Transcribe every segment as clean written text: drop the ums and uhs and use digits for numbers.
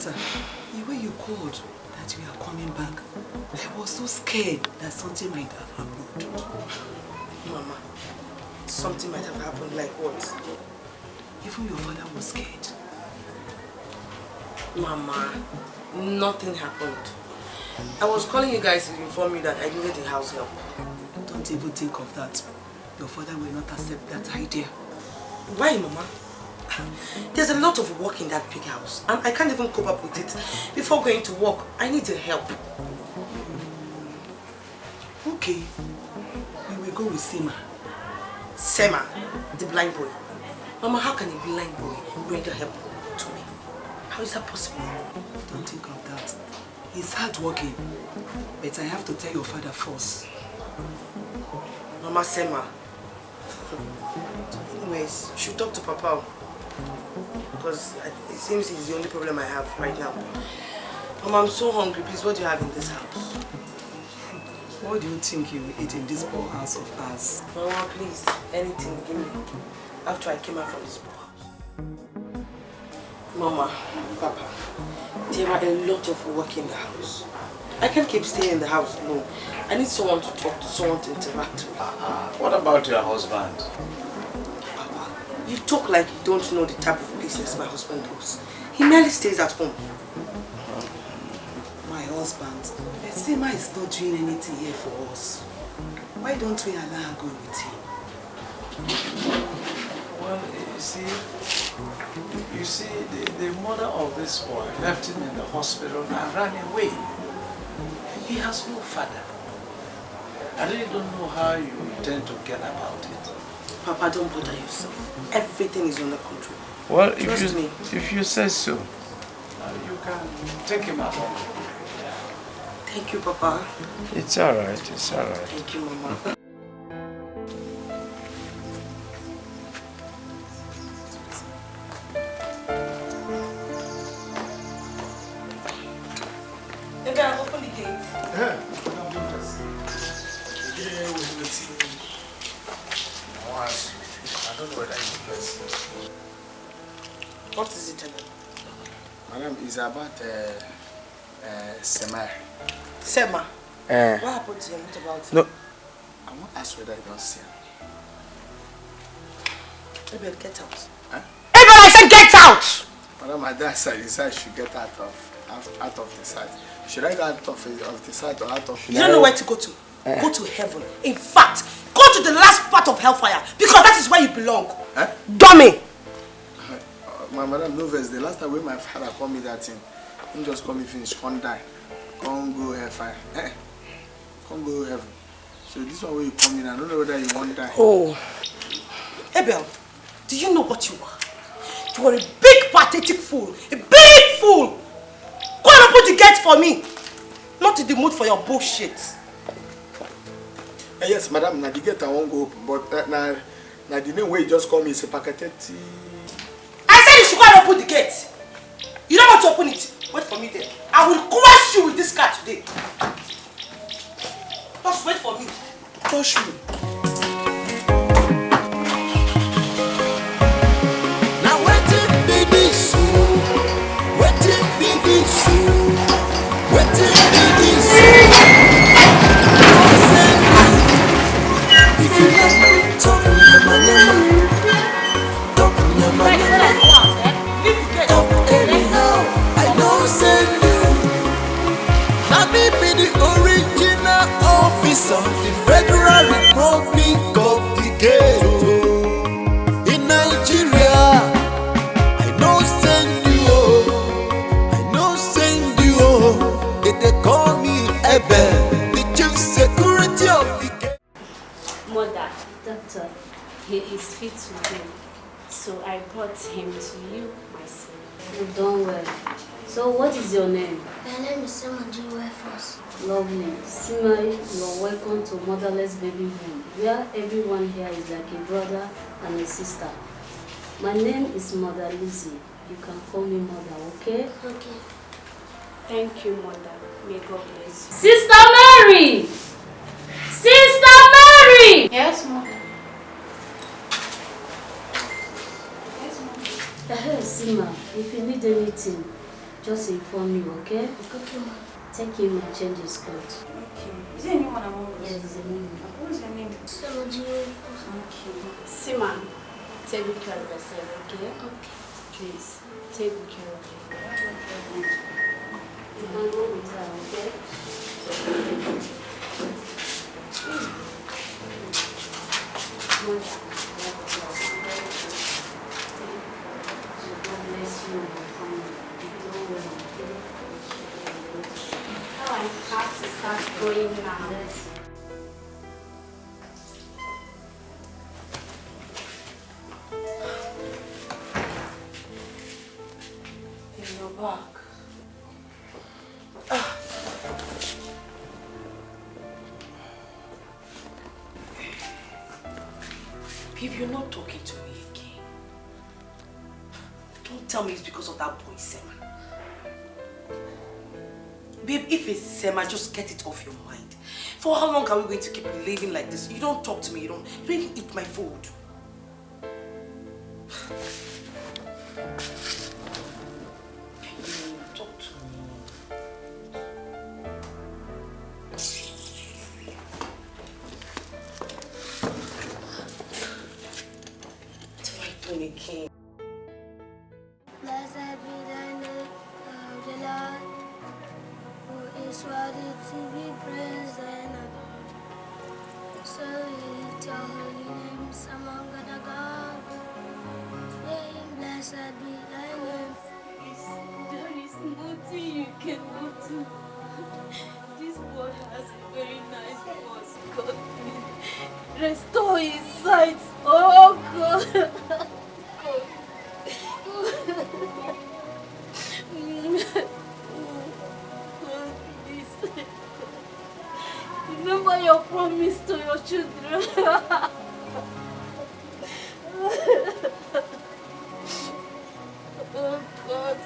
daughter, the way you called that we are coming back, I was so scared that something might have happened. Mama, something might have happened, like what? Even your father was scared. Mama, nothing happened. I was calling you guys to inform you that I needed a house help. Don't even think of that. Your father will not accept that idea. Why, Mama? There's a lot of work in that big house and I can't even cope up with it. Before going to work, I need your help. Okay. We will go with Sema. Sema, the blind boy. Mama, how can a blind boy render help to me? How is that possible? Don't think of that. He's hardworking. But I have to tell your father first. Mama, Sema. Anyways, you should talk to Papa. Because it seems he's the only problem I have right now. Mama, I'm so hungry. Please, what do you have in this house? What do you think you will eat in this poor house of ours? Mama, please, anything, give me. After I came out from this poor house. Mama, Papa, there are a lot of work in the house. I can't keep staying in the house alone. I need someone to talk to, someone to interact with. What about your husband? Papa, you talk like you don't know the type of business my husband does. He merely stays at home. My husband, Sema is not doing anything here for us. Why don't we allow her go with him? Well, you see, the mother of this boy left him in the hospital and ran away. He has no father. I really don't know how you intend to get about it. Papa, don't bother yourself. Everything is under control. Well, Trust me. if you say so, you can take him along. Thank you, Papa. It's alright, it's alright. Thank you, Mama. Open the gate. I don't know whether it's the What is it, Madam, it's about Sema. Sema? What happened to him? What about him? No. I want to ask whether you don't see him. Abel, get out. Huh? Abel, I said get out! Madam, my dad said he said I should get out of the site. Should I go out of the site or out of... You don't know where to go to. Go to heaven. In fact, go to the last part of hellfire because that is where you belong. Huh? Dummy! My madam, no verse. The last time when my father called me that thing, he just called me finish, can't die. Can't go hellfire. Can't go heaven. So this one where you come in, I don't know whether you want to die. Oh. Abel, do you know what you are? You are a big pathetic fool. A big fool! Go and open the gate for me. Not in the mood for your bullshit. Yes, madam, now the gate I won't go open, but now the name where you just call me is a packeteti. I said you should go and open the gate. You don't want to open it. Wait for me there. I will crush you with this car today. Just wait for me. Crush me. Now waiting baby so. Waiting baby so. Waiting baby so. If you like, talk nyama nyama. Talk nyama nyama. Talk anyhow. I know send you. Now me be the original officer, the Federal Republic of Dikeh. In Nigeria, I know send you. I know send you. They call me Abel, the chief security of Dikeh. Mother, doctor, he is fit to go. So I brought him to you, my son. You've done well. So what is your name? My name is Sema First. Lovely. Sima, you're welcome to Motherless Baby Home, where everyone here is like a brother and a sister. My name is Mother Lizzie. You can call me Mother, okay? Okay. Thank you, Mother. May God bless you. Sister Mary! Sister Mary! Yes, Mother. Hey, Sima, if you need anything, Just inform me, okay? Okay, ma. Take him and change his clothes. Okay. Is it a new one I'm on? Yes, it's a new one. What is your name? Samaji. Okay. Sima, take good care of yourself, okay? Okay. Please, take good care of you. You can go with her, okay? God bless you. Now I have to start going now. You're back. Babe, you're not talking to me again. Don't tell me it's because of that boy, Sema. Babe, if it's Sema, just get it off your mind. For how long are we going to keep living like this? You don't talk to me, you don't even eat my food. Talk to me. It's my phone again. Blessed be thy name, O the Lord, who is worthy to be praised and adored. So we lift your holy names among other gods, saying, Blessed be thy name. There is nothing you cannot do. This boy has a very nice voice. God, please restore his sight. Oh God. Please. Remember your promise to your children. Oh God.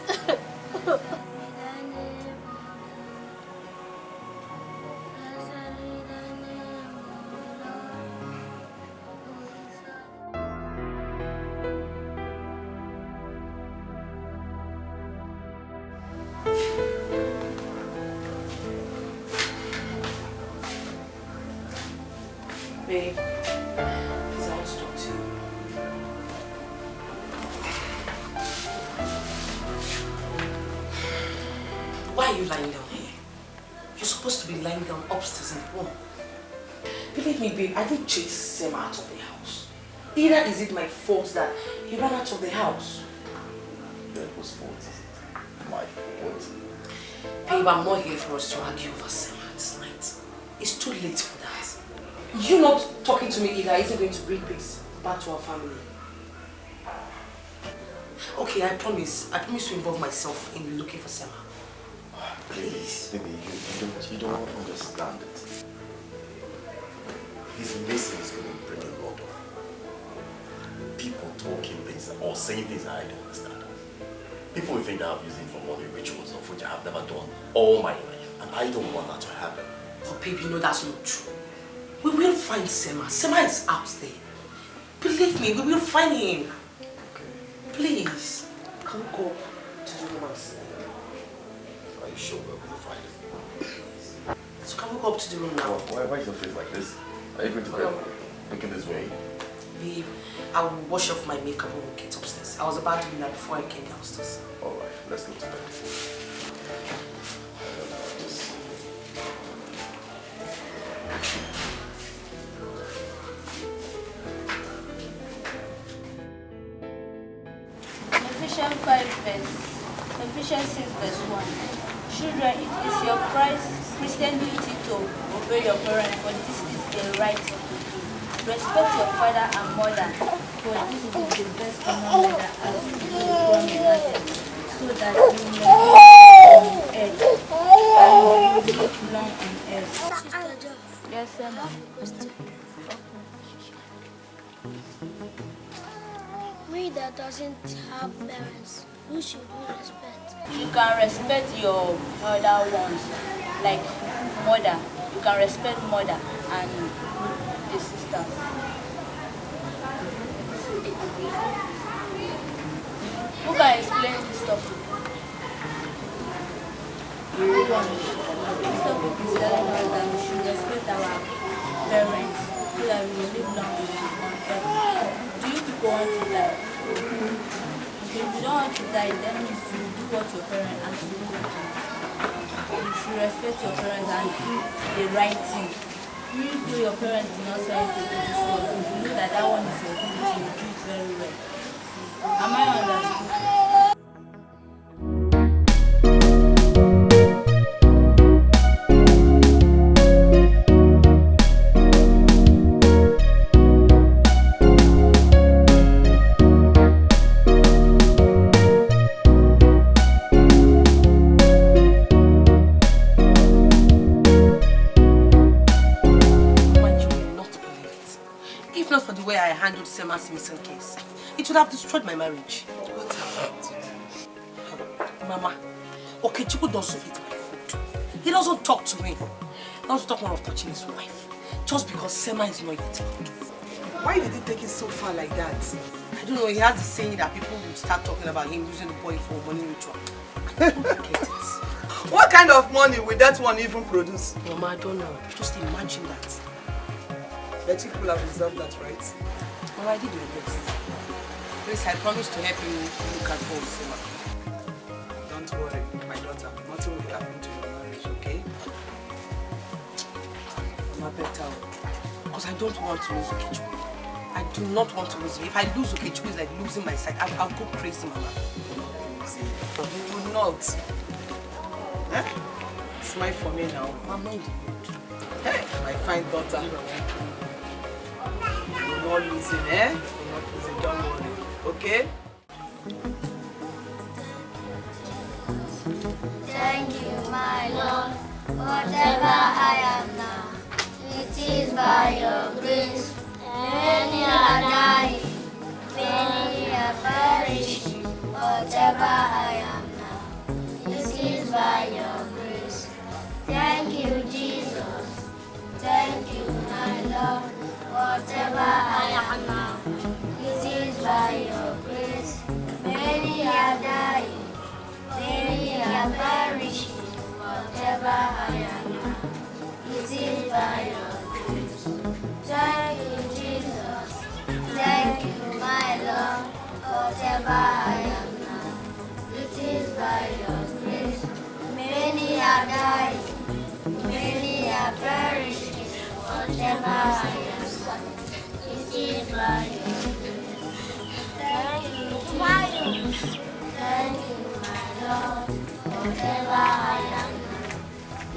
Babe, please, I want to talk to you. Why are you lying down here? You're supposed to be lying down upstairs in the room. Believe me, babe, I didn't chase Sema out of the house. Either is it my fault that he ran out of the house. Whose fault is it? My fault? Babe, I'm not here for us to argue over Sema this night. It's too late for that. You not talking to me either isn't going to bring peace back to our family. Okay, I promise to involve myself in looking for Sema. Please, baby, you don't understand it. His missing is going to bring a lot of people talking things or saying things that I don't understand. People will think that I'm using for money rituals of which I have never done all my life, and I don't want that to happen. Oh, babe, you know that's not true. We will find Sema. Sema is out there. Believe me, we will find him. Okay. Please, can we go to the room and see? Are you sure we're going to find him? So can we go up to the room now? Why is your face like this? Are you going to bed looking this way? Babe, I will wash off my makeup when we get upstairs. I was about to do that before I came downstairs. Alright, let's go to bed. Ephesians 6 verse 1. Children, it is your Christian duty to obey your parents, for this is the right thing to do. Respect your father and mother, for this is the best commandment that has been promised, so that you may live on earth and you live long on earth. Sister Jo, Yes, sir. I have a question. We that doesn't have parents, who should we respect? You can respect your other ones, like mother. You can respect mother and the sisters. Who can explain this topic? everyone, most of people is telling us that we should respect our parents so that we will live long on earth. Do you people want to die? If you don't want to die, then you should do what your parents ask you to do. You should respect your parents and do the right thing. Even though your parents do not say to do this one, you know that that one is your duty, you do it very well. Am I understood? Handled Sema's missing case. It would have destroyed my marriage. What happened? Mama, Okechukwu doesn't eat my food. He doesn't talk to me. Not to talk more of touching his wife. Just because Sema is not eating food. Why did he take it so far like that? I don't know, he has the saying that people will start talking about him using the boy for money ritual. I don't get it. What kind of money will that one even produce? Mama, I don't know. Just imagine that. But you people have resolved that, right? Mama, I did my best. Please, I promise to help you look at for Sema. Don't worry, my daughter. Nothing will happen to your marriage, okay? Mama, better. Because I don't want to lose Okechukwu. I do not want to lose him. If I lose Okechukwu, it's like losing my sight. I'll go crazy, Mama. You will not. Eh? Smile for me now. I'm not in the mood. Hey, my fine daughter. You're not losing, eh? You're not losing, don't worry. Okay? Thank you, my Lord, whatever I am now. It is by your grace. Many are dying, many are perishing. Whatever I am now, it is by your grace. Thank you, Jesus. Thank you, my Lord. Whatever I am now, it is by your grace. Many are dying, many are perishing. Whatever I am now, it is by your grace. Thank you, Jesus. Thank you, my Lord. Whatever I am now, it is by your grace. Many are dying, many are perishing. Whatever I am now, it is by your grace. Thank you, Jesus. Thank you, my Lord. Whatever I am now,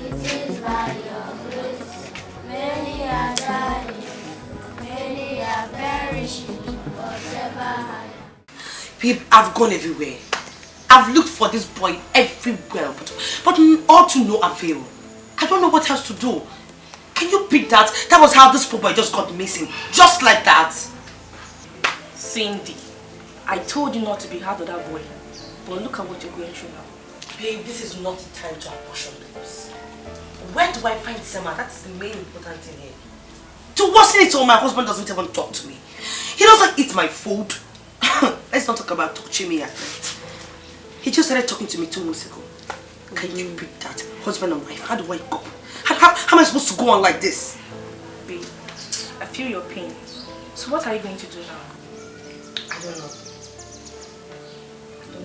it is by your grace. Many are dying, many are perishing. Whatever I am. Babe, I've gone everywhere. I've looked for this boy everywhere, but all to no avail. I don't know what else to do. Can you pick that? That was how this poor boy just got missing. Just like that. Cindy, I told you not to be hard on that boy. But look at what you're going through now. Babe, this is not the time to apportion lips. Where do I find Sema? That's the main important thing here. To worsen it all, my husband doesn't even talk to me. He doesn't eat my food. Let's not talk about touching me at night. He just started talking to me 2 months ago. Can you pick that? Husband and wife, how do I go? How am I supposed to go on like this? Babe, I feel your pain. So what are you going to do now? I don't know.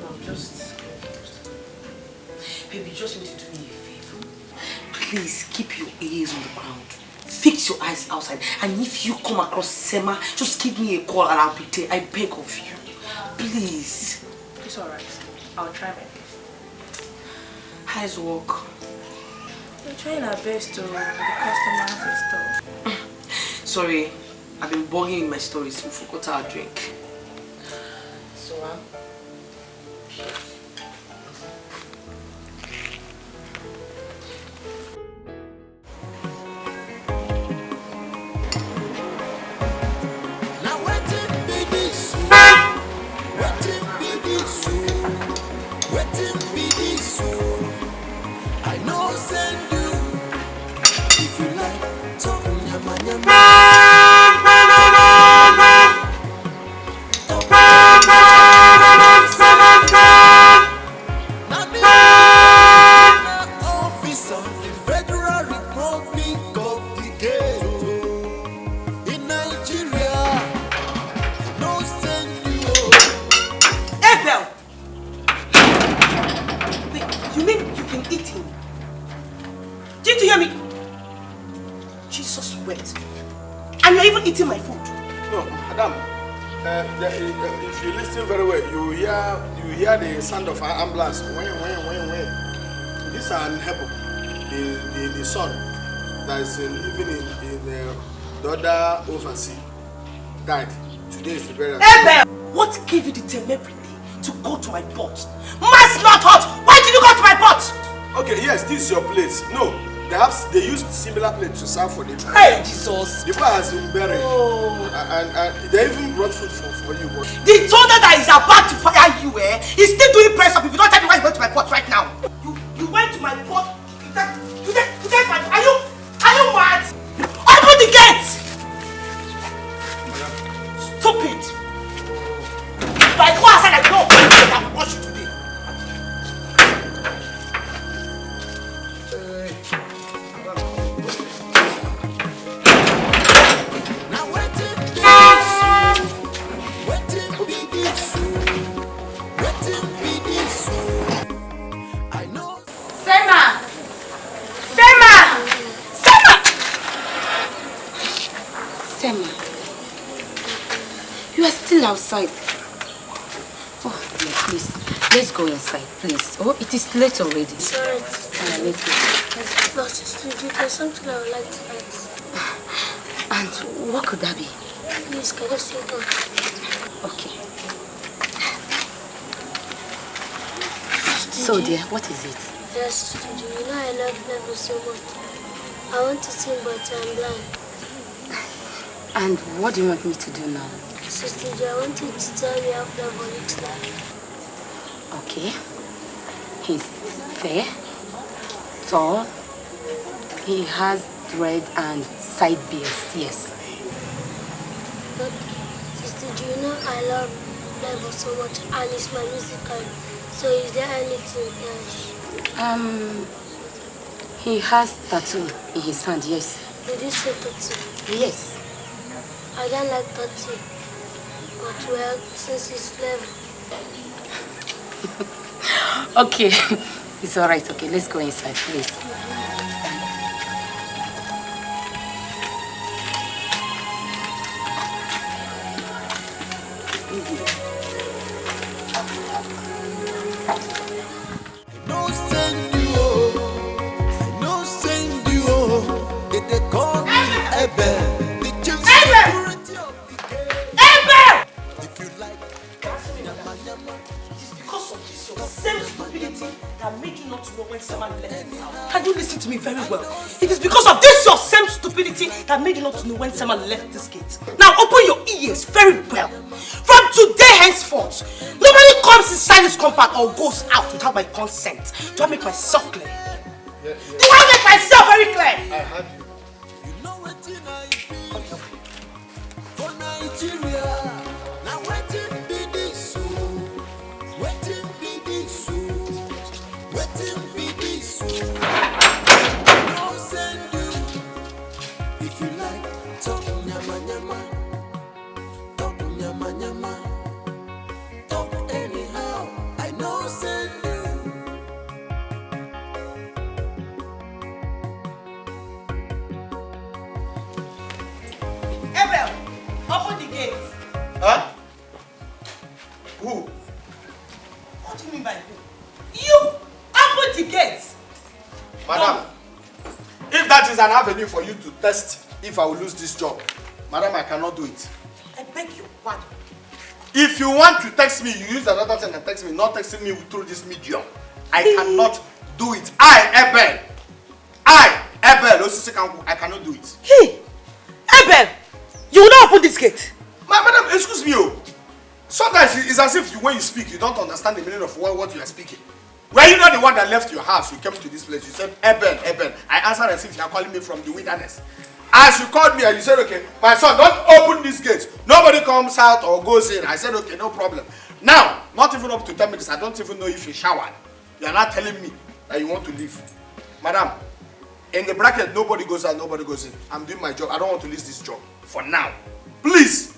I'm just confused. Baby, you just need to do me a favor. Please keep your ears on the ground. Fix your eyes outside. And if you come across Sema, just give me a call and I'll be there. I beg of you. Please. It's alright. I'll try my best. How's work? We're trying our best to the customers and stuff. Sorry, I've been bugging in my stories. We forgot our drink. So, I know send you if you like talk nyama nyama. whenever you hear the sound of an ambulance, this is an Nebo, the son that is living in the other overseas died. Today is the burial. Abel! What gave you the temerity to go to my pot? Mass not hot! Why did you go to my pot? Okay, yes, this is your place. No, they used similar plates to serve for the people. Hey, Jesus! The boy has been buried. Oh. And they even brought food for you. But the thunder that is about to fire you, is still doing press up. If you don't tell me why you went to my pot right now. You went to my pot. You take my. Are you mad? Open the gate! Stupid! If I go outside, I don't I will watch you today. You are still outside. Oh, dear, please. Let's go inside, please. Oh, it is late already. Sorry. Let's go. But sister, there's something I would like to ask. And what could that be? Please, can you sit down? Okay. So, dear, what is it? Yes, sister, you know I love Nebo so much. I want to sing, but I'm blind. And what do you want me to do now? Sister, I want you to tell me how Nebo looks like. Okay. He's fair, tall, he has dread and side beards, yes. But, sister, do you know I love Nebo so much and it's my music career. So is there anything else? He has tattoo in his hand, yes. Did you say tattoo? Yes. I don't like tattoo. But well, since it's flavor. Okay, it's all right. Okay, let's go inside, please. Can you listen to me very well? It is because of this your same stupidity that made you not know when someone left this gate. Now open your ears very well. From today henceforth, nobody comes inside this compound or goes out without my consent. Do I make myself clear? Do I make myself very clear? I heard you. You know what for Nigeria. Now waiting be this soon. Waiting be this soon. Waiting be this soon. No send you. If you like, talk nyama nyama. Talk nyama nyama. Talk anyhow. I know send you. Abel, open the gate. Huh? Who? What do you mean by who? You open the gate. Madam, if that is an avenue for you to test if I will lose this job, madam, I cannot do it. I beg your pardon. If you want to text me, you use another thing and text me, not texting me through this medium. I cannot do it. I, Abel, I cannot do it. Hey, Abel, you will not open this gate. Madam, excuse me. Sometimes it's as if when you speak, you don't understand the meaning of what you are speaking. Were you not the one that left your house? You came to this place. You said, Eben. I answered as if you are calling me from the wilderness. As you called me and you said, okay, my son, don't open this gate. Nobody comes out or goes in. I said, okay, no problem. Now, not even up to 10 minutes, I don't even know if you showered. You are not telling me that you want to leave. Madam, in the bracket, nobody goes out, nobody goes in. I'm doing my job. I don't want to lose this job for now. Please,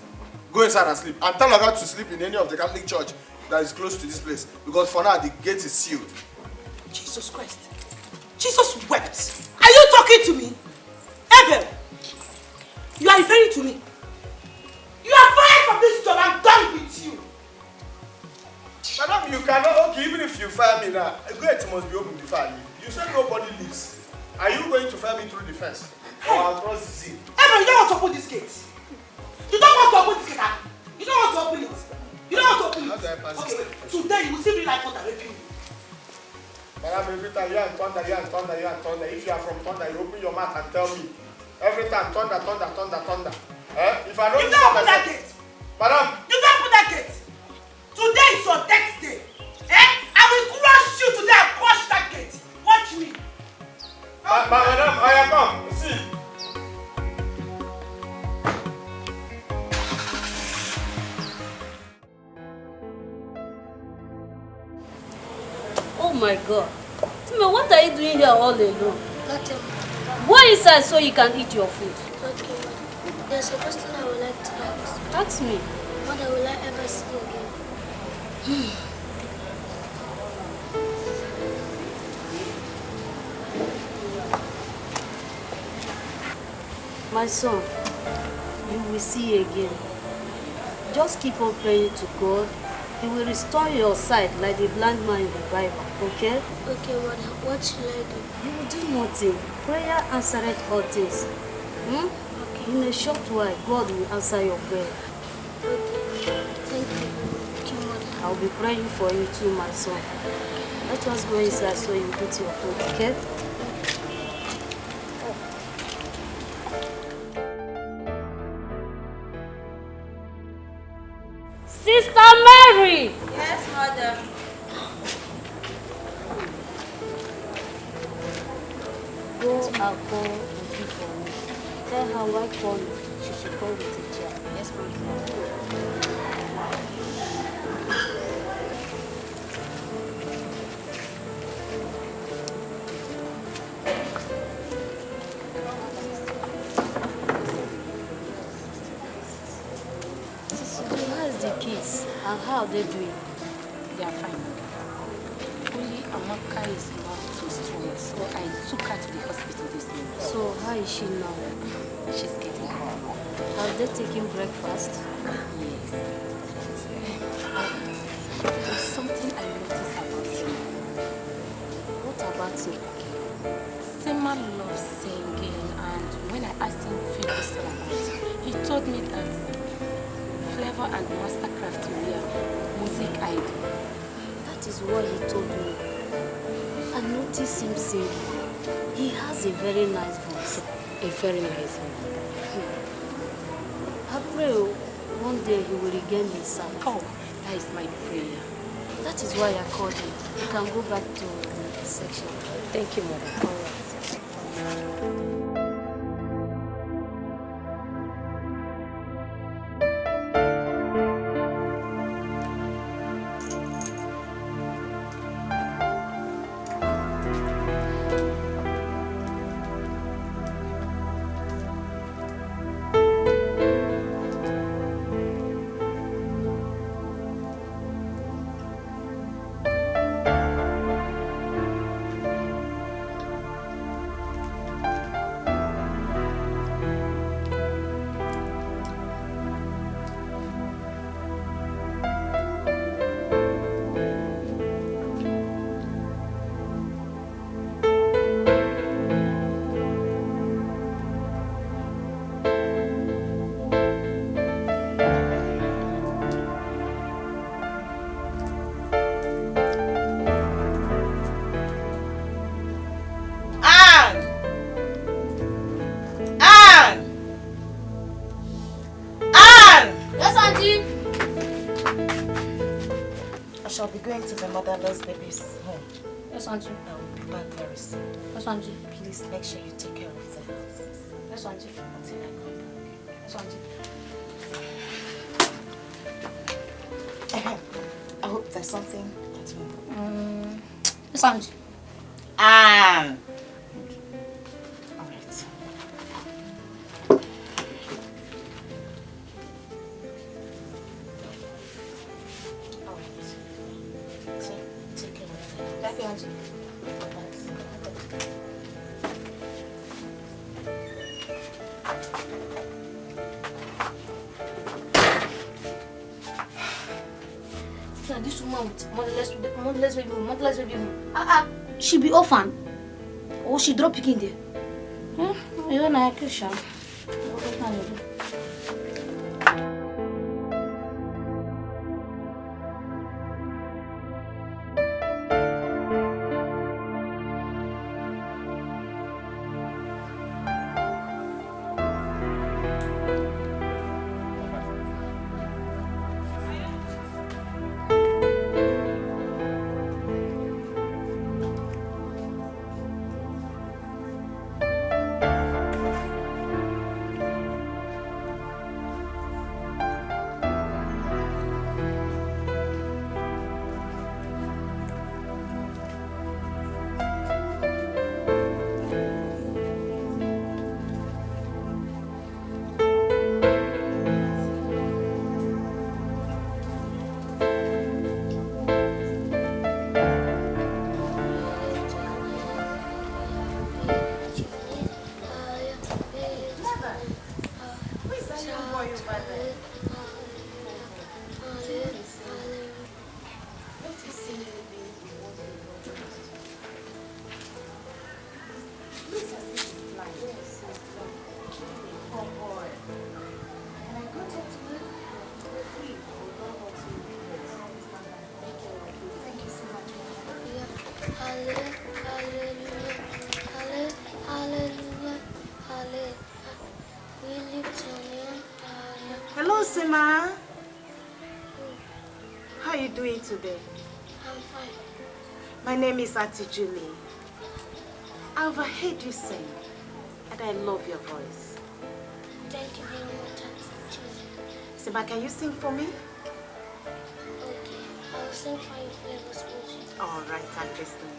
go inside and sleep. And tell her to sleep in any of the Catholic church that is close to this place. Because for now, the gate is sealed. Jesus Christ. Jesus wept. Are you talking to me? Abel, you are referring to me. You are fired from this job. I'm done with you. Madam, you cannot, okay, even if you fire me now, a gate must be open before I leave. You said nobody leaves. Are you going to fire me through the fence? Or across the sea? Hey, man, you don't want to open this gate. You don't want to open this gate. You don't want to open it. You don't want to open it. How do I pass Okay, this? today you will see me like thunder raping you. Madam, every time you are thunder, you are thunder, you are thunder. If you are from thunder, you open your mouth and tell me. Every time, thunder, thunder, thunder, thunder. If I don't you don't open that gate. Madam. You don't open that gate. Today is your death day. I will crush you today and crush that gate. Watch me. Madam, I come. See. Oh my God. Timo, what are you doing here all alone? Nothing. Go inside so you can eat your food. Okay, Mother. There's a question I would like to ask. Ask me. Mother, will I ever see you again? My son, you will see again. Just keep on praying to God. He will restore your sight like the blind man in the Bible, okay? Okay, Mother. What should I do? You will do nothing. Prayer answered all things. Okay. In a short while, God will answer your prayer. Okay. Thank you, Mother. I'll be praying for you too, my son. Let us go inside so you eat your food, okay? Sister Mary! Yes, Mother. Go and call Obi for me. Tell her why call you. She should call with a chair. Yes, ma'am. How is the kids and how are they doing? They are fine. Only Amaka is not too strong, so I took her to the hospital this morning. So how is she now? She's getting better. Have they taken breakfast? Yes. There's something I noticed about Sema. What about him? Sema loves singing, and when I asked him a few questions about it, he told me that Flavor and Mastercraft were music idol. That is what he told me. I noticed him singing. He has a very nice voice. A very nice one. I pray one day he will regain his sight. Oh, that is my prayer. That is why I called him. You can go back to the section. Thank you, Mother. All right. I'll be going to the motherless baby's home. Yes, Auntie. I will be back very soon. Yes, Auntie. Please make sure you take care of the house. Yes, Auntie. Until I come back. Yes, Auntie. I hope there's something at home. Yes, Auntie. Anne! Alright. So, take care of the house. Thank you, Auntie. this woman with motherless baby. She be orphan. Or she drop picking there. You don't know, Krisha. Hello, Sima. How are you doing today? I'm fine. My name is Auntie Julie. I overheard you sing, and I love your voice. Thank you very much, Auntie Julie. Sima, can you sing for me? Okay, I'll sing for you Flavor's music. All right, I'm listening.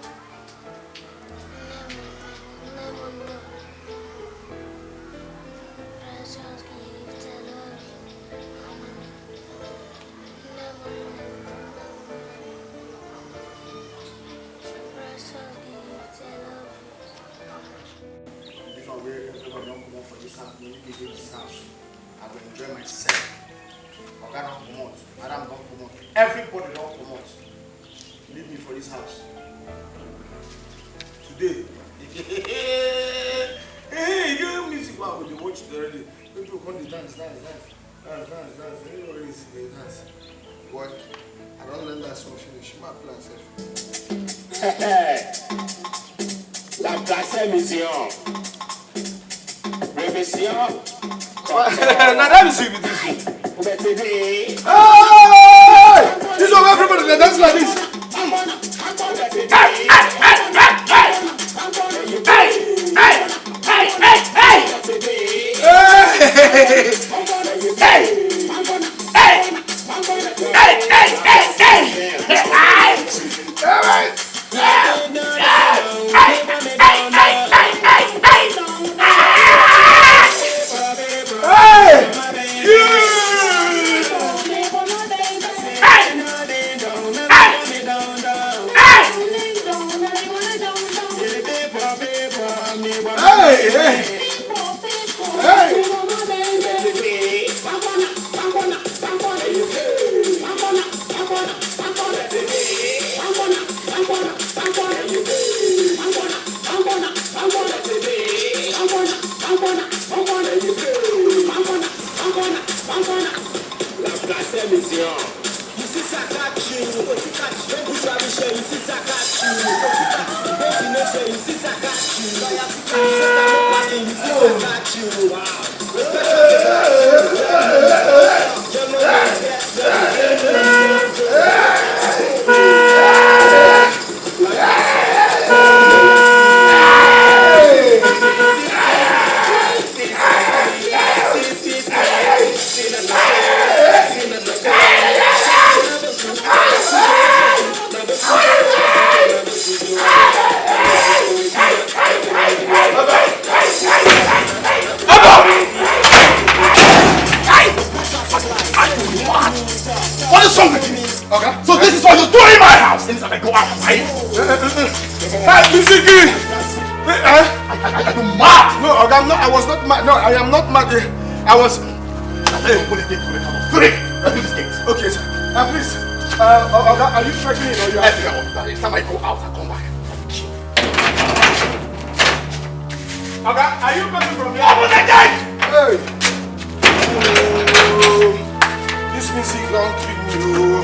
I will enjoy myself. Oga don't promote. Madam don't promote. Everybody don't promote. Leave me for this house. Today. Hey, you music. Wow, we watch it already. People come to dance. Everybody is dance. Boy, I don't learn that song finish. My plan self. La place mission. Remission. Now that is with this one. Hey! This one everybody they dance like this. I was. Okay, sir. Please. Are you threatening or you are? Every time I go out, I come back. Okay, are you coming from here? Open the gate! Hey! Oh, this music don't kill me, oh.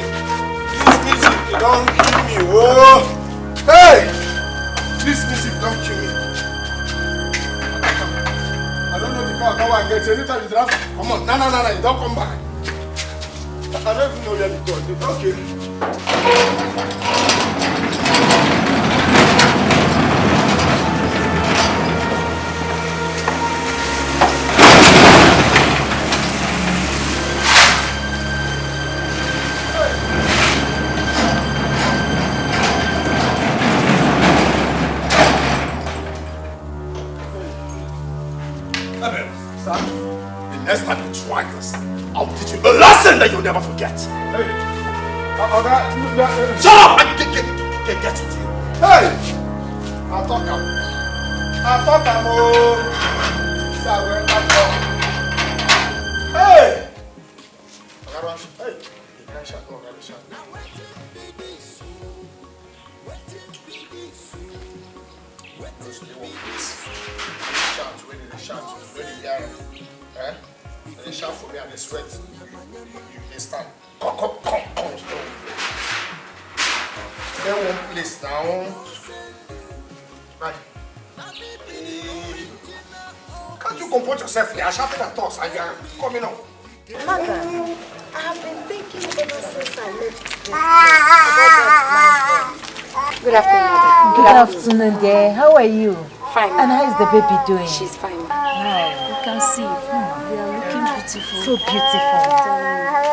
This music don't kill me, oh. Hey! This music don't kill me. I don't know the car, come and get you. Anytime you drive, come on. No, you don't come back. I don't even know where you go. Okay. Next time you try this, I'll teach you a lesson that you'll never forget. Hey! Shut up! Get it. Hey! I'll talk him. Oh! Hey! Hey! They shout for me and they sweat. They stand. Come. Then one place now. Right. Can't you comport yourself? You are shouting at us and you are coming up. Mother, I have been thinking ever since I left this. Good afternoon, Mother. Good afternoon, dear. How are you? Fine. And how is the baby doing? She's fine. You can see, they are looking beautiful. So beautiful.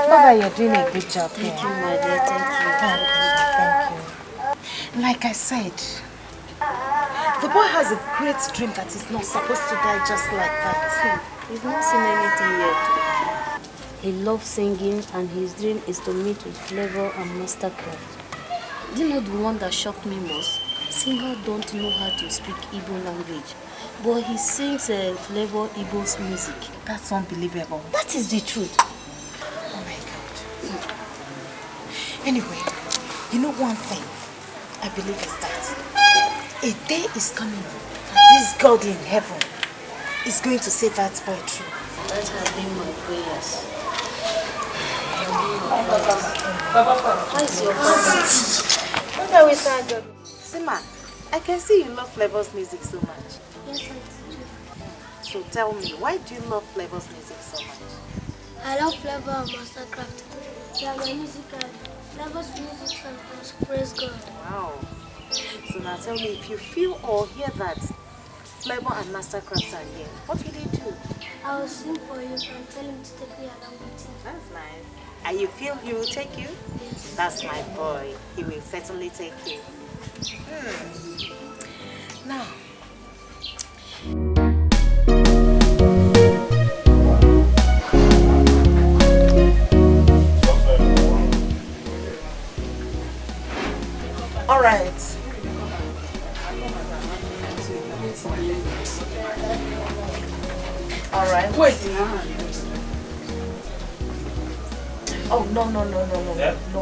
Mother, you're doing a good job. Thank you, my dear. Thank you. Thank you. Like I said, the boy has a great dream that he's not supposed to die just like that. He's not seen anything yet. He loves singing and his dream is to meet with Flavor and Mastercraft. Do you know the one that shocked me most? Singer don't know how to speak Igbo language, but he sings Flavor Igbo's music. That's unbelievable. That is the truth. Oh my God. Anyway, you know one thing I believe is that a day is coming that this God in heaven is going to set that boy true. That has been my prayers. How is your family? What are we saying? Sima, I can see you love Flavor's music so much. Yes, I do. So tell me, why do you love Flavor's music so much? I love Flavor and Mastercraft. They are my music and Flavor's music sometimes praise God. Wow. So now tell me, if you feel or hear that Flavor and Mastercraft are here, what will you do? I will sing for you and tell him to take me along with him. That's nice. And you feel he will take you? Yes. That's my boy. He will certainly take you. Now, all right. All right. Wait. Oh, no,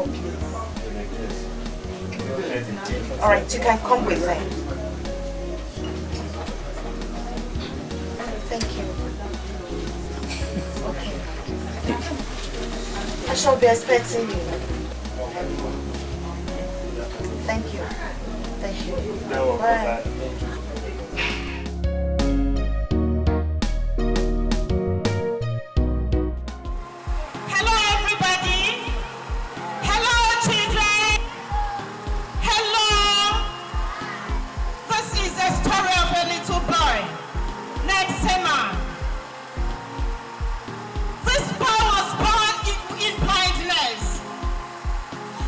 please. All right, you can come with them. Thank you. Okay. I shall be expecting you. Thank you. Thank you. Bye.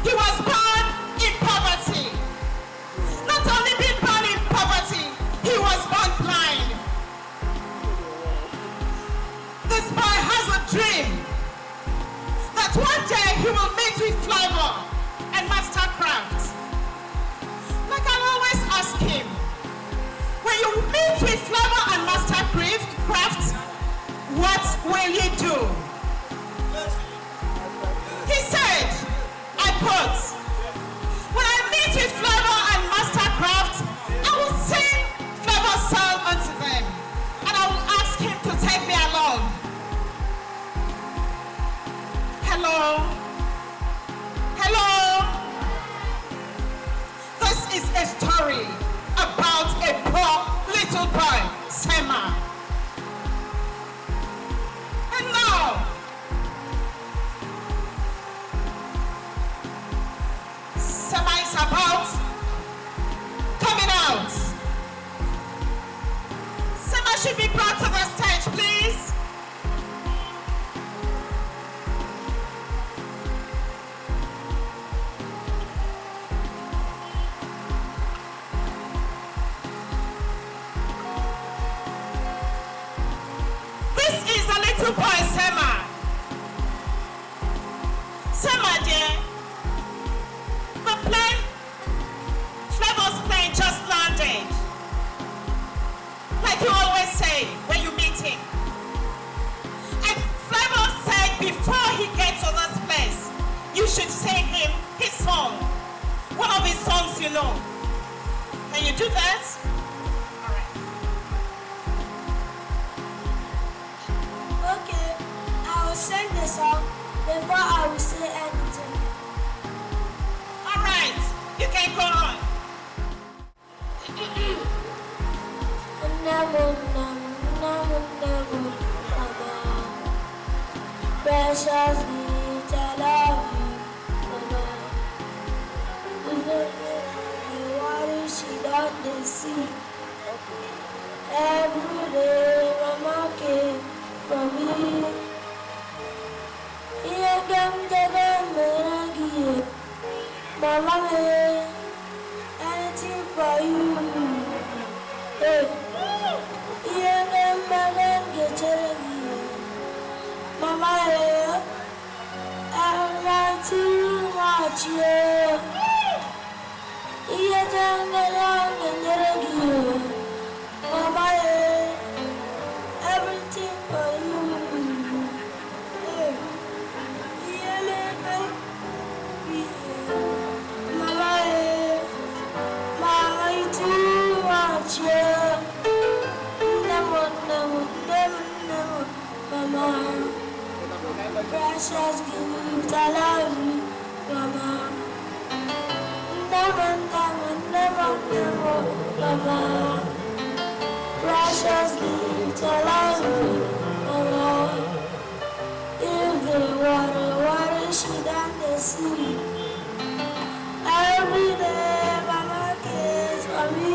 He was born in poverty. Not only being born in poverty, a story about a poor little boy, Sema. And now, Sema is about coming out. Sema should be brought to the stage, please. This is a little boy, Sema. Sema, dear, the plane, Flavor's plane just landed. Like you always say when you meet him. And Flavor said before he gets to this place, you should sing him his song. One of his songs, you know. Can you do that? Okay, I will sing the song before I will say anything. Alright, you can go on. Precious gift, I love you, Mama. The water she don't they see. Every day, Mama came for me. Here come the Mama, anything for you. Hey. Mama, I like to watch you. Mama, everything for you. Mama, you too watch you. Never, Mama. Precious gift, I love you, Mama. Never, Mama. Precious gift, I love you, Mama. If the water, she done the sea. Every day, Mama cares for me.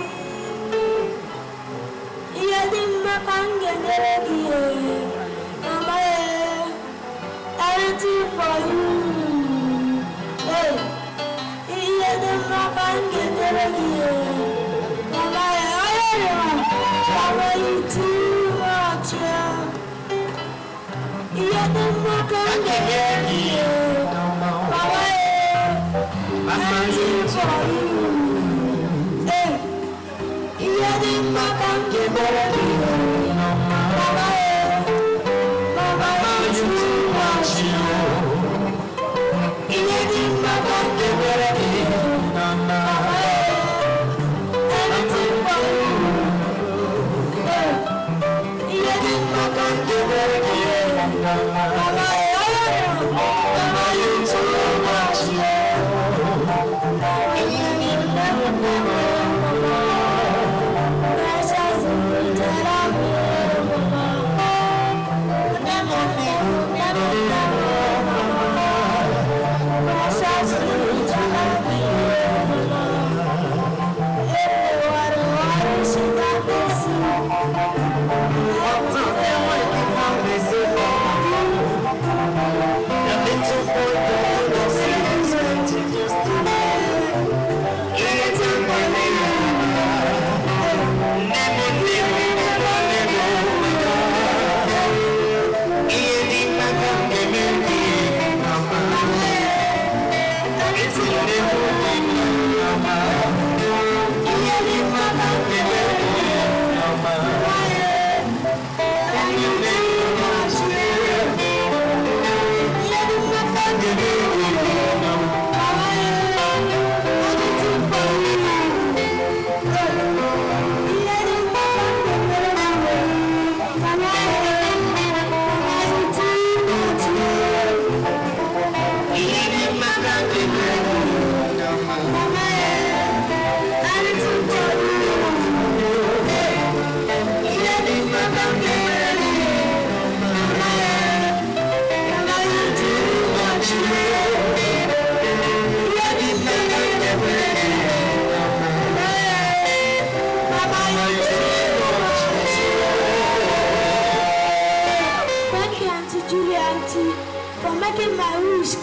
Yeah, the Mama, anything for you. Hey, yeah, the Mama, Mama, you too much. Yeah, the Mama, anything for you. Hey, yeah, the Mama, Mama,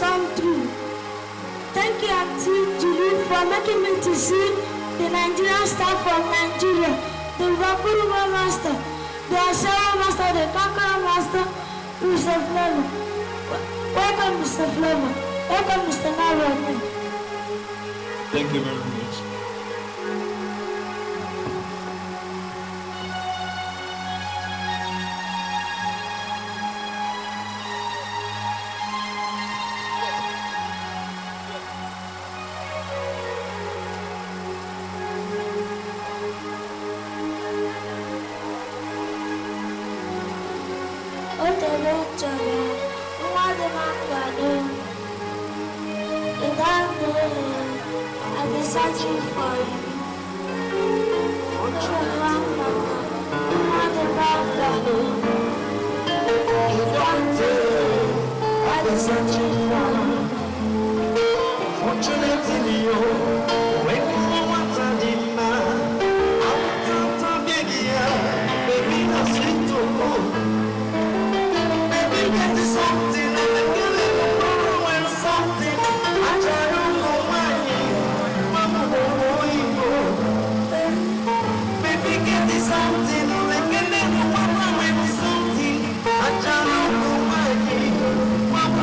come true. Thank you, Auntie Julie, for making me to see the Nigerian star from Nigeria, the Vakuruba Master, the Asawa Master, the Kakara Master, Mr. Flavor. Welcome, Mr. Flavor. Welcome, Mr. Narwhal. Thank you very much. I've been searching for you. I've been searching for you. Fortunately, when you want to demand, I want to baby, I sweet to go. Baby, get something, and I get it when something. I try to go Mama, baby, get something, and I get it when something. I try to go Mama,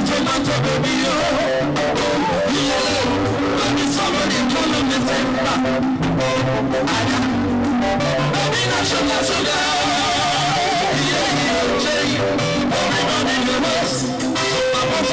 tomato, baby, let me somebody call on the temper. Baby, sugar, sugar. Everybody in the West. I'm a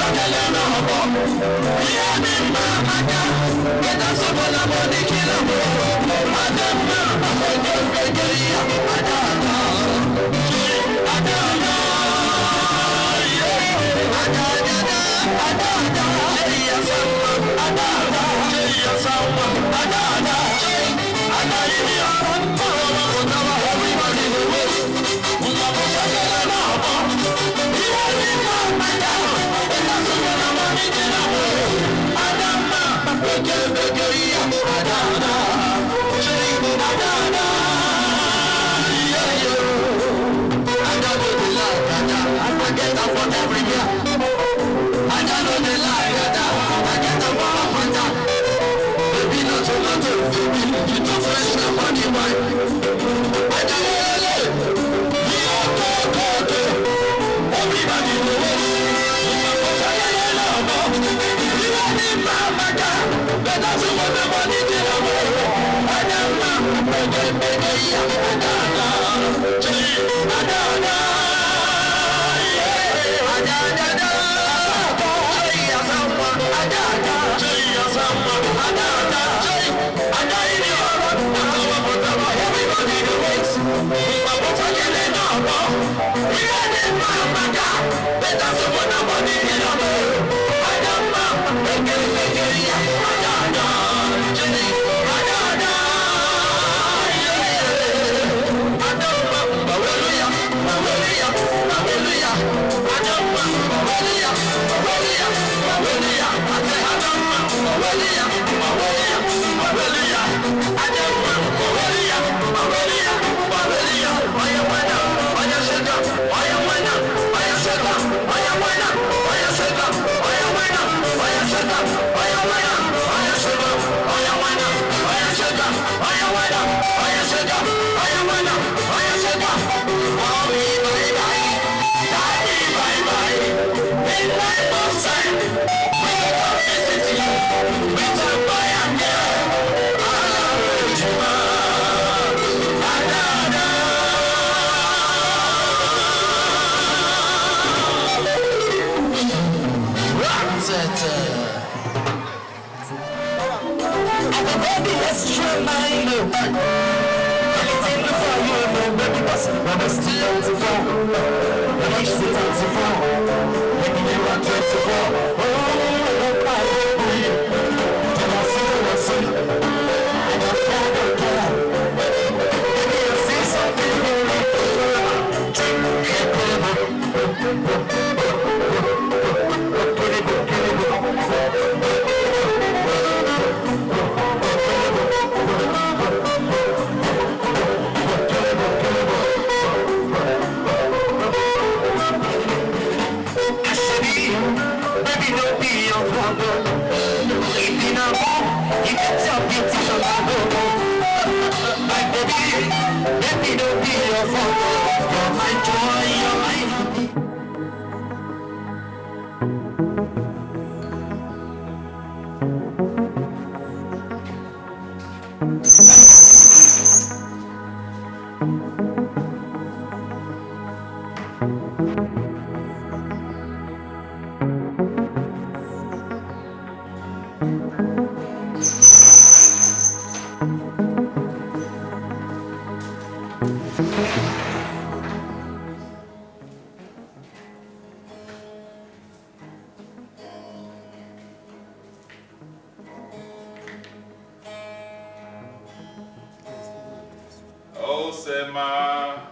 Oh, Sema.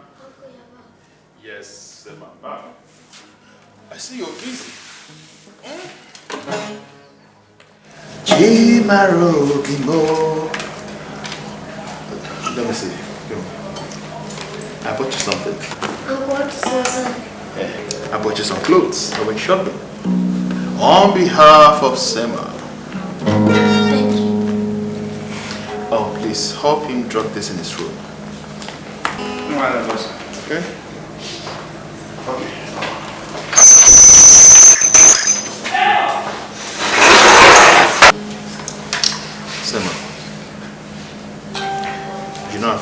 Yes, Sema. I see you're busy. Chimaro Kimbo. Let me see. I bought you something. I bought you some clothes. I went shopping. On behalf of Sema. Thank you. Oh, please help him drop this in his room. Okay? Okay.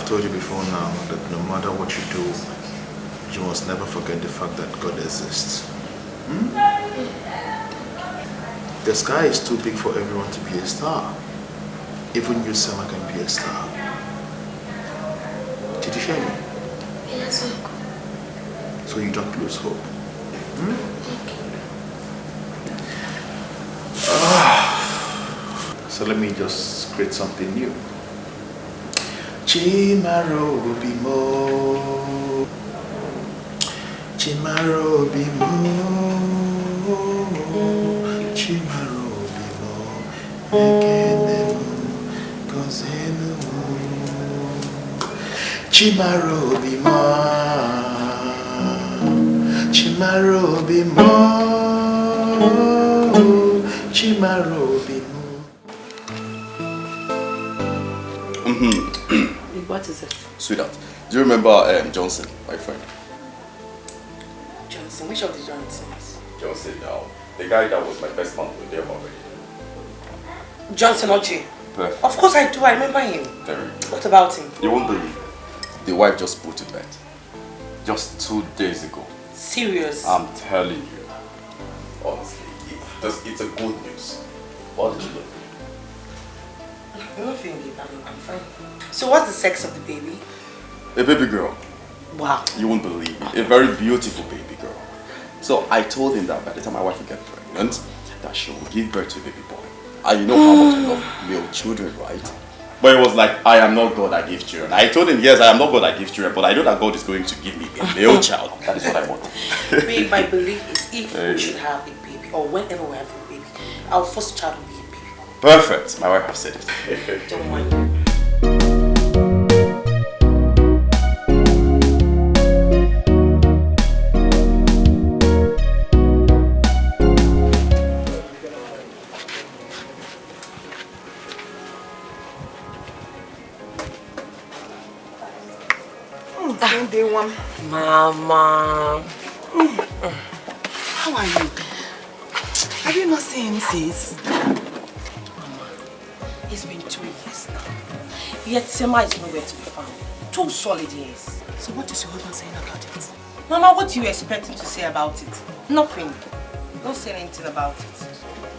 told you before now that no matter what you do, you must never forget the fact that God exists. Hmm? The sky is too big for everyone to be a star. Even you, Sama, can be a star. Did you hear me? Yes, Uncle. So you don't lose hope. Hmm? So let me just create something new. Chimaro bimo, Chimaro bimo, Chimaro bimo, Ekenemu, Kozenu, Chimaro bimo, Chimaro bimo, Chimaro bimo. What is it? Sweetheart, do you remember Johnson, my friend? Johnson? Which of the Johnsons? Johnson, the guy that was my best man with them already. Johnson Oji? Perfect. Of course I do, I remember him. Very good. What about him? You won't believe. The wife just put to bed. Just 2 days ago. Serious? I'm telling you. Honestly, it's a good news. What did you do? I'm not feeling it, I'm fine. So what's the sex of the baby? A baby girl. Wow. You won't believe it. A very beautiful baby girl. So I told him that by the time my wife will get pregnant, that she will give birth to a baby boy. And you know how much I love male children, right? But it was like, I am not God, I give children. I told him, yes, I am not God, I give children, but I know that God is going to give me a male child. That is what I want. Babe, my belief is if we should have a baby, or whenever we have a baby, our first child will be a baby. Perfect. My wife has said it. Don't mind. Day one. Mama. How are you? Have you not seen him since? Mama, it's been 2 years now. Yet Sema is nowhere to be found. 2 solid years. So what is your husband saying about it? Mama, what do you expect him to say about it? Nothing. Don't say anything about it.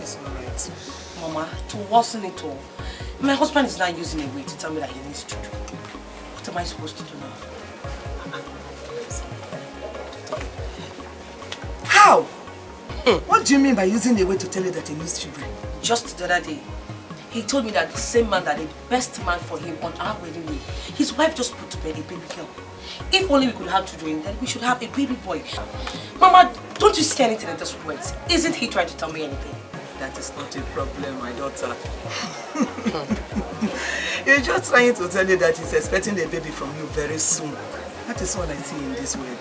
It's alright. Mama, to worsen it all, my husband is not using a way to tell me that he needs to do. What am I supposed to do now? How? What do you mean by using the way to tell you that he needs children? Just the other day, he told me that the same man that the best man for him on our wedding day, his wife just put to bed a baby girl. If only we could have children, then we should have a baby boy. Mama, don't you see anything in these words? Isn't he trying to tell me anything? That is not a problem, my daughter. You're just trying to tell you that he's expecting a baby from you very soon. That is all I see in this word.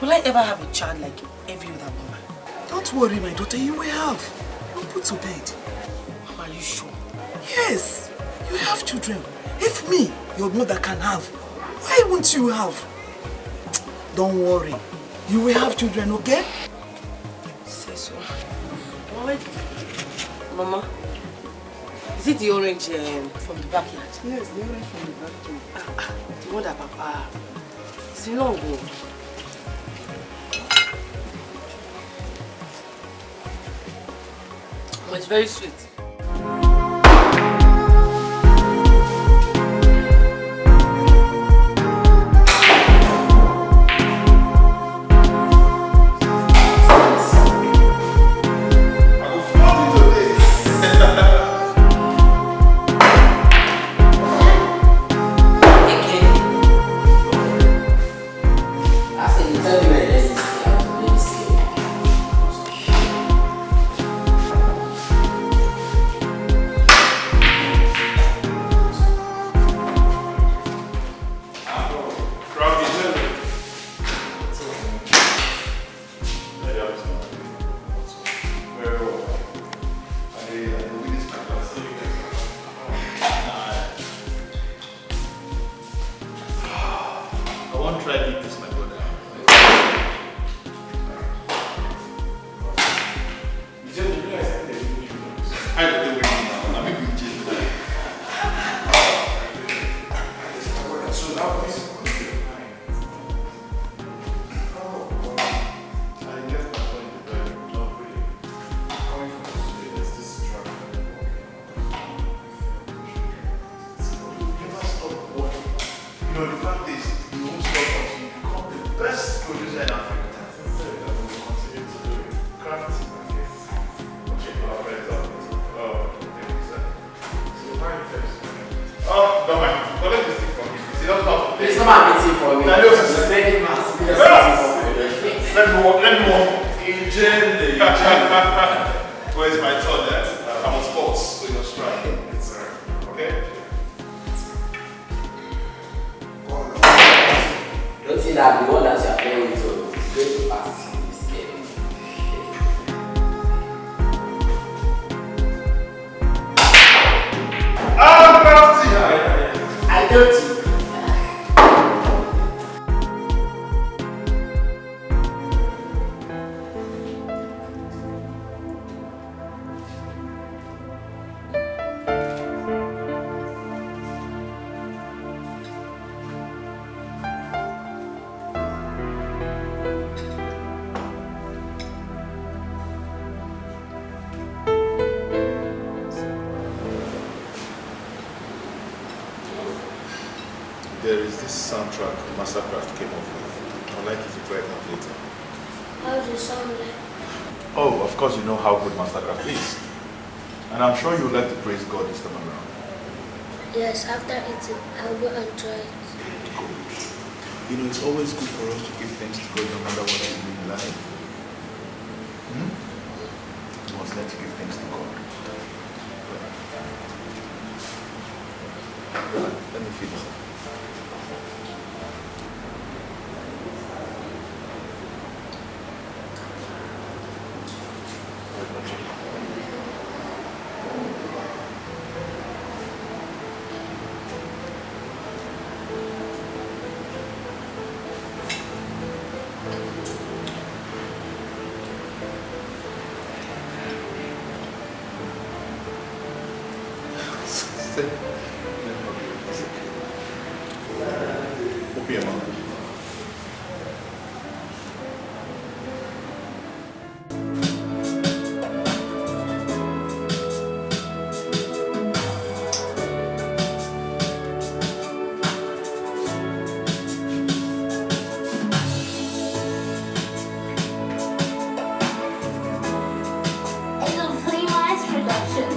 Will I ever have a child like every other woman? Don't worry, my daughter, you will have. You'll put to bed. Mama, are you sure? Yes, you have children. If me, your mother, can have, why won't you have? Don't worry. You will have children, okay? Say so. Mama, is it the orange from the backyard? Yes, the orange from the backyard. The one that Papa... It's long ago. But it's very sweet. coming. Let me walk. Where's my turn, eh? I'm on sports, so you're strike. It's okay? Don't think that the one that you are playing with is going to pass this game. I told you. There is this soundtrack Mastercraft came up with. I'd like you to try it out later. How does it sound like? Oh, of course you know how good Mastercraft is. And I'm sure you'd like to praise God this time around. Yes, after eating, I'll go and try it. Good. You know, it's always good for us to give thanks to God no matter what we do in life. You must learn to give thanks to God. Let me feel this. Open your mouth. It's a pretty nice production.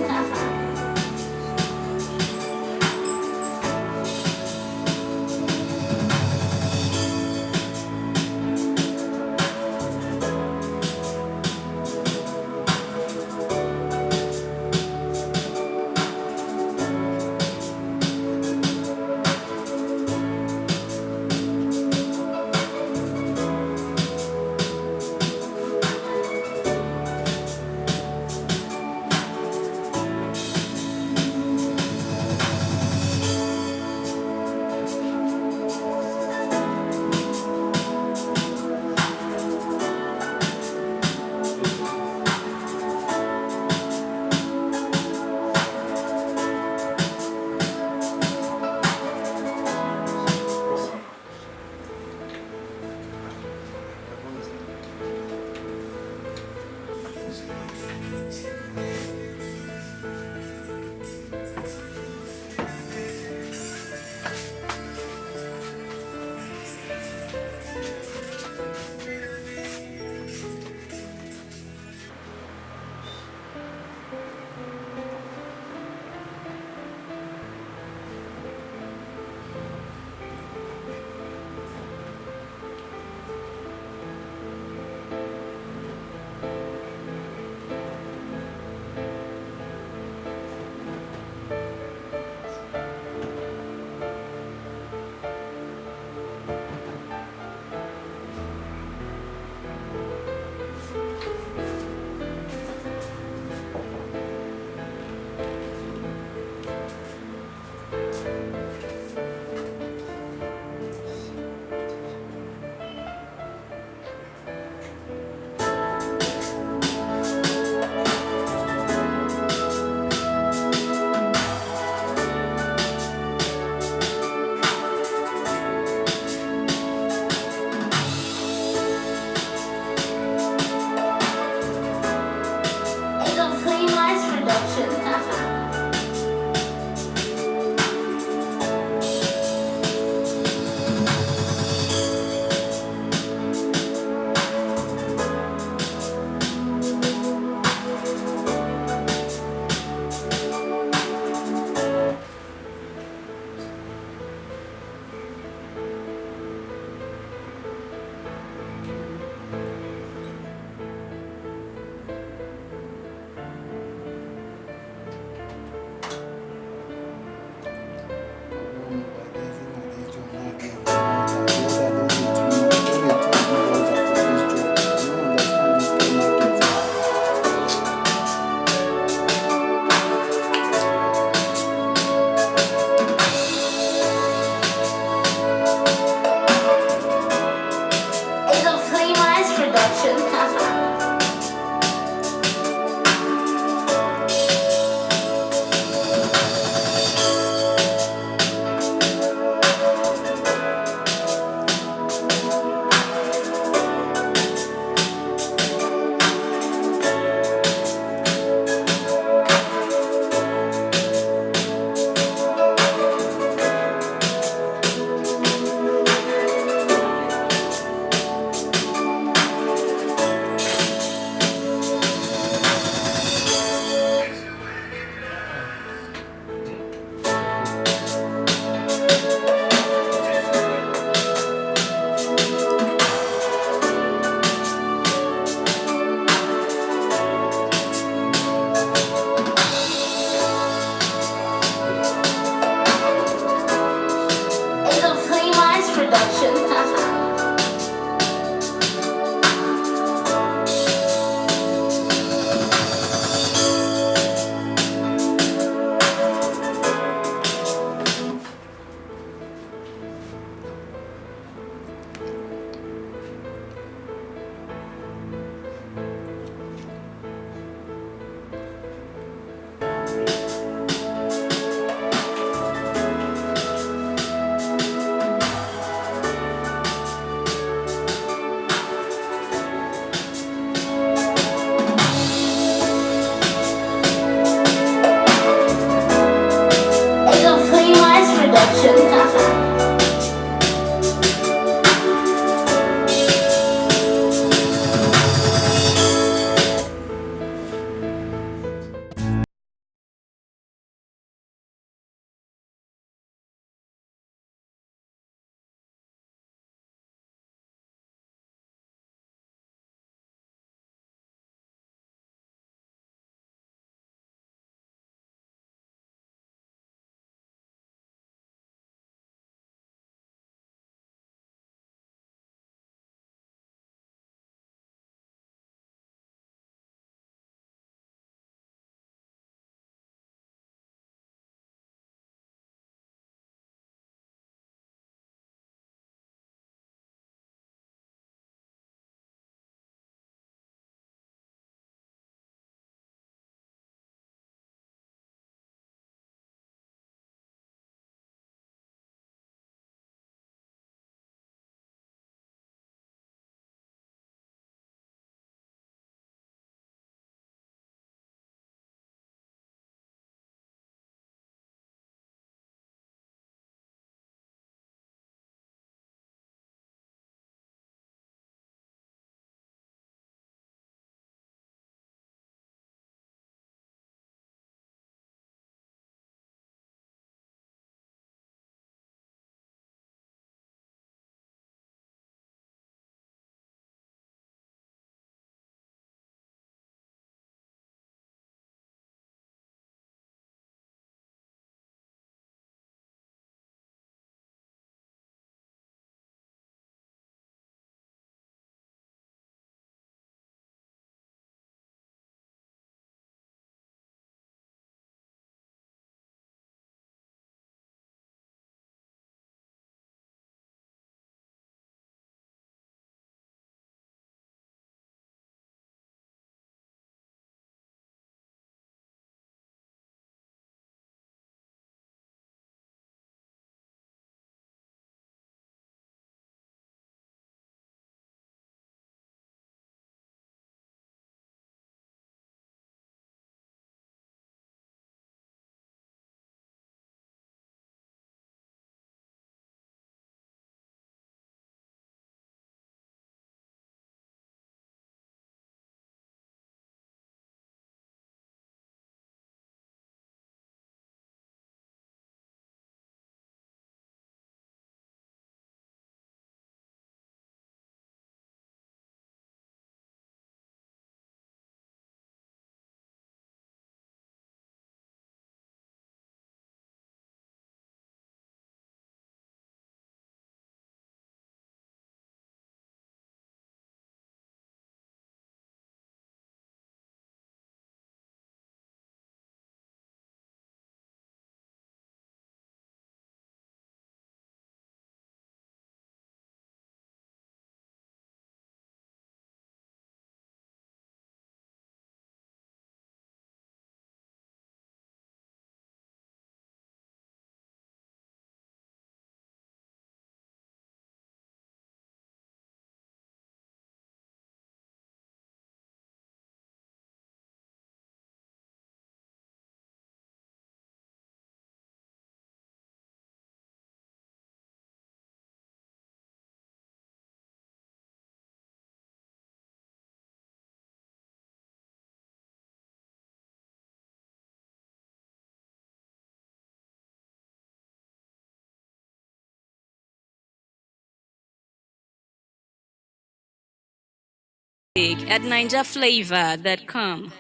at NinjaFlavor.com.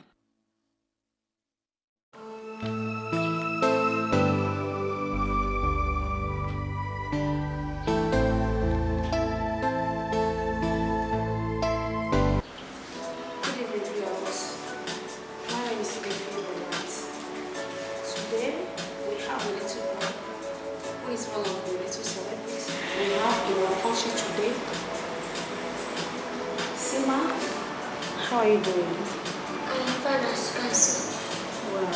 How are you doing? I'm fine as you can see. Wow.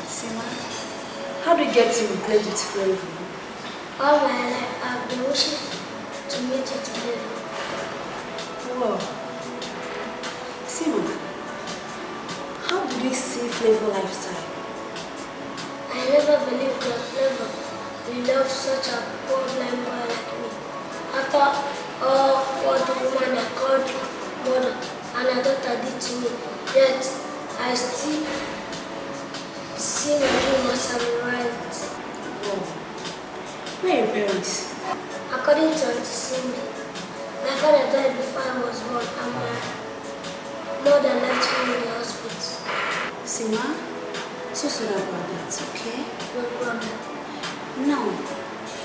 Sima, how do you get to play with Flavor? All my life I've been wishing to meet with Flavor. Wow. Sima, how did you see Flavor lifestyle? I never believed that Flavor will love such a poor blind boy like me. After all what the woman I called mother and her daughter did to me, yet I still see my dream must have been right. Wow. Where are your parents? According to Auntie Cindy, my father died before I was born and my mother left me in the hospital. Sima, so sorry about that, okay? No problem. Now,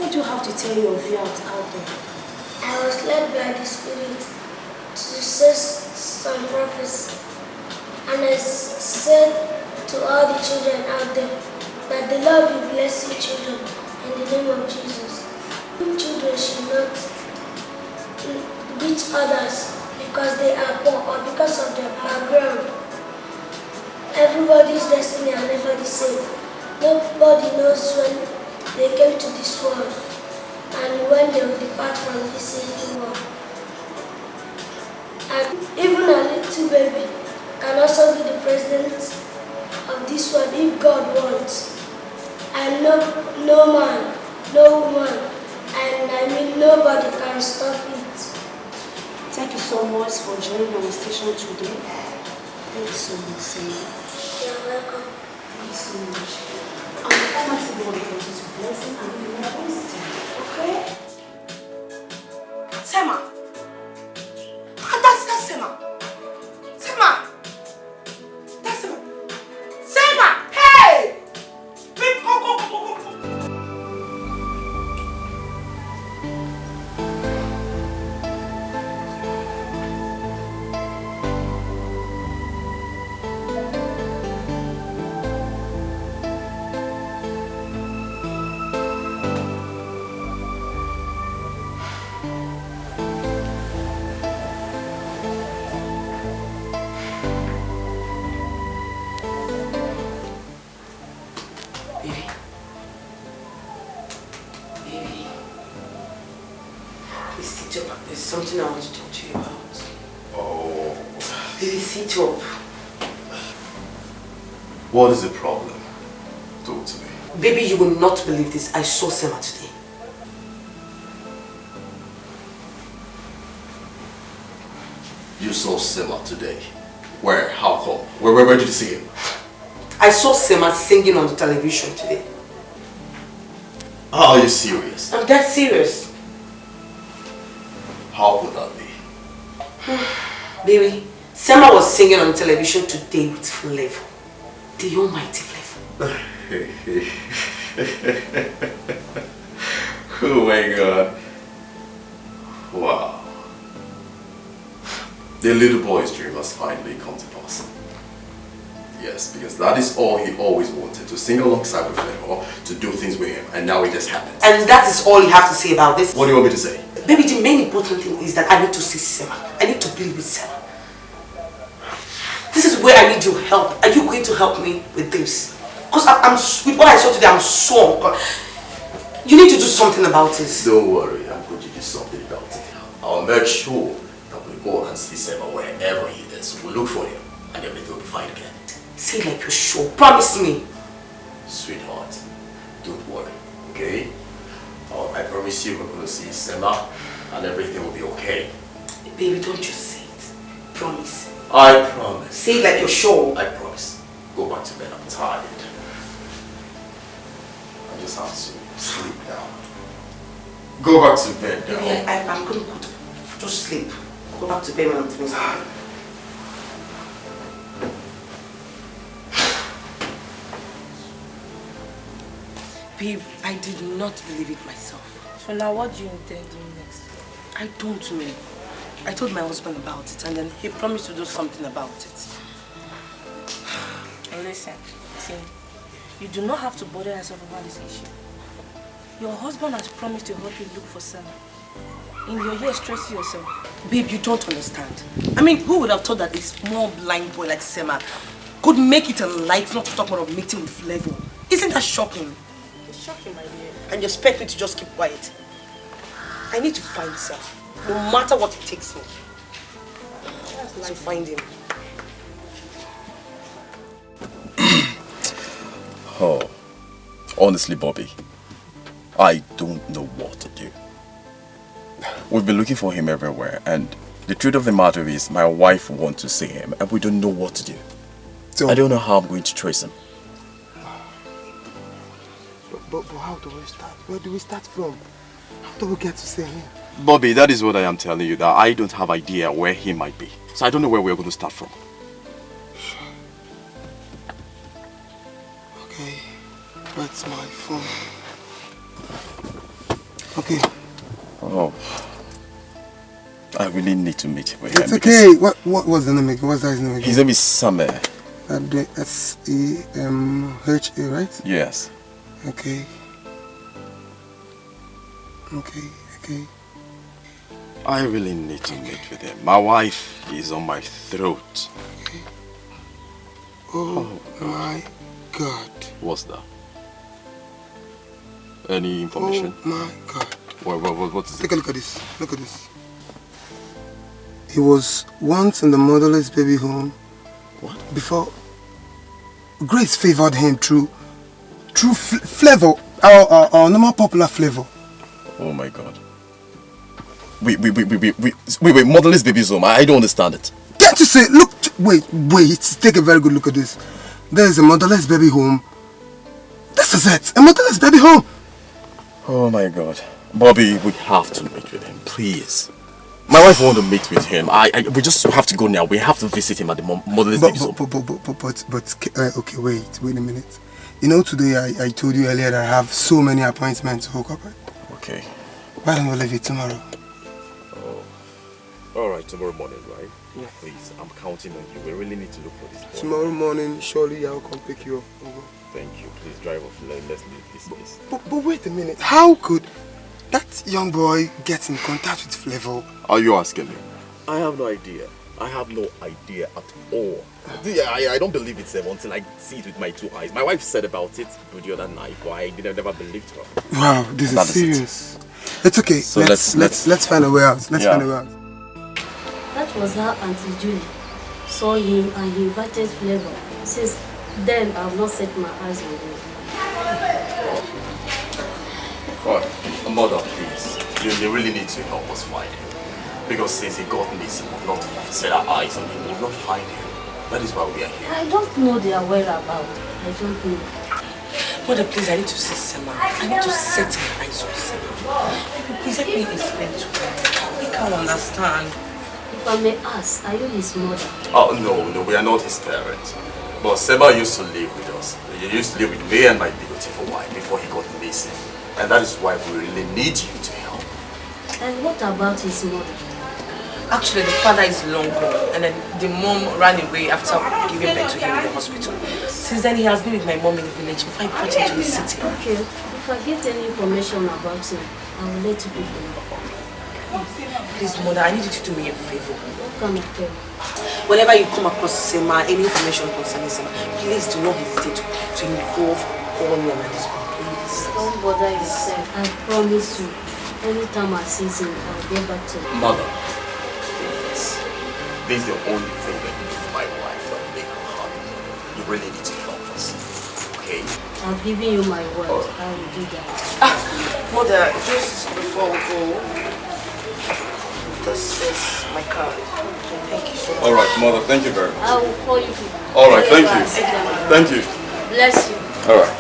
what do you have to tell your viewers out there? I was led by the Spirit to say some prophecy, and I said to all the children out there that the Lord will bless you children in the name of Jesus. Children should not beat others because they are poor or because of their background. Everybody's destiny are never the same. Nobody knows when they came to this world and when they will depart from this evil world. And even a little baby can also be the president of this world if God wants. And no man, no woman, and I mean nobody can stop it. Thank you so much for joining our station today. Thank you so much, Sima. You're welcome. Thank you so much. I'm going to go to this blessing and give you my wisdom, okay? Sema! That's Sema! Sema! That's Sema! Sema! Hey! Go! There's something I want to talk to you about. Oh. Baby, sit up. What is the problem? Talk to me. Baby, you will not believe this. I saw Sema today. You saw Sema today. Where? How come? Where did you see him? I saw Sema singing on the television today. Are you serious? I'm that serious. How could that be? Baby, Sema was singing on television today with Flavor. The almighty Flavor. Oh my God. Wow. The little boy's dream has finally come to pass. Yes, because that is all he always wanted, to sing alongside with Flavor, to do things with him, and now it just happens. And that is all you have to say about this? What do you want me to say? Baby, the main important thing is that I need to see Sema. I need to play with Sema. This is where I need your help. Are you going to help me with this? Because I'm with what I saw today, I'm so uncomfortable. You need to do something about this. Don't worry, I'm going to do something about it. I'll make sure that we go and see Sema wherever he is. We'll look for him, and everything will be fine again. Say like you're sure. Promise me. Sweetheart, don't worry, okay? I promise you we're going to see Sema and everything will be okay. Baby, don't you say it. Promise. I promise. Say it like you're sure. I promise. Go back to bed, I'm tired. I just have to sleep now. Go back to bed now. Baby, I'm going to go to just sleep. Go back to bed and finish. Babe, I did not believe it myself. So now what do you intend doing next? I don't know. I told my husband about it and then he promised to do something about it. Listen, see, you do not have to bother yourself about this issue. Your husband has promised to help you look for Sama. In your ear, stress yourself. Babe, you don't understand. I mean, who would have thought that a small blind boy like Sema could make it a light, not to talk about meeting with Flavor? Isn't that shocking? It's shocking, my dear. And you expect me to just keep quiet? I need to find Sam, no matter what it takes me. To find him. Oh, honestly, Bobby, I don't know what to do. We've been looking for him everywhere, and the truth of the matter is my wife wants to see him, and we don't know what to do. So, I don't know how I'm going to trace him. But how do we start? Where do we start from? How do we get to see him? Bobby, that is what I am telling you, that I don't have idea where he might be. So I don't know where we're going to start from. Okay, that's my phone. Okay. Oh, I really need to meet with him. It's okay. What was the name again? What's his name again? His name is Same. S-E-M-H-A, right? Yes. Okay. Okay. I really need to meet with him. My wife is on my throat. Okay. Oh my God. What's that? Any information? Oh my God. What is it? Take a look at this. Look at this. He was once in the motherless baby home. What? Before Grace favored him through Flavor, our normal popular Flavor. Oh my God. Wait, motherless baby's home. I don't understand it. Can't you say, look, wait, take a very good look at this. There is a motherless baby home. This is it, a motherless baby home. Oh my God. Bobby, we have to meet with him, please. My wife wants to meet with him. We just have to go now. We have to visit him at the motherless baby's home. Okay, wait a minute. You know, today I told you earlier that I have so many appointments to hook up with. Okay. Why don't we leave it tomorrow? Oh. Alright, tomorrow morning, right? Yeah. Please, I'm counting on you. We really need to look for this boy. Tomorrow morning, surely I'll come pick you up. Thank you. Please drive off. Let's leave this place. But wait a minute. How could that young boy get in contact with Flavor? Are you asking me? I have no idea. I have no idea at all. I don't believe it until I see it with my two eyes. My wife said about it the other night, but I never believed her. Wow, this is serious. It's okay. So let's find a way out. Let's find a way out. That was how Auntie Julie saw him and he invited Flavor. Since then, I have not set my eyes on him. God, mother, please. You really need to help us find him. Because since he got missing, we've not set our eyes on him, we've not find him. That is why we are here. I don't know their whereabouts. I don't know. Mother, please, I need to see Sema. I need to set my eyes on Sema. Please let me explain to her. He can't understand. If I may ask, are you his mother? Oh, no, we are not his parents. But Seba used to live with us. He used to live with me and my beautiful wife before he got missing. And that is why we really need you to help. And what about his mother? Actually, the father is long gone, and then the mom ran away after giving birth to him in the hospital. Since then, he has been with my mom in the village before I brought him to the city. Okay, if I get any information about him, I will let you people know. Please, mother, I need you to do me a favor. What kind of favor? Whenever you come across Sema, any information concerning Sema, please do not hesitate to involve all me and my husband, please. Don't bother yourself. I promise you. Anytime I see him, I will get back to you. Mother, please. This is the only thing that you do for my wife that will make her happy. You really need to help us. Okay? I've given you my word. I will do that. Mother, just before we go, this is my card. Thank you so much. Alright, Mother, thank you very much. I will call you people. Alright, thank you. Thank you. Bless you. Alright.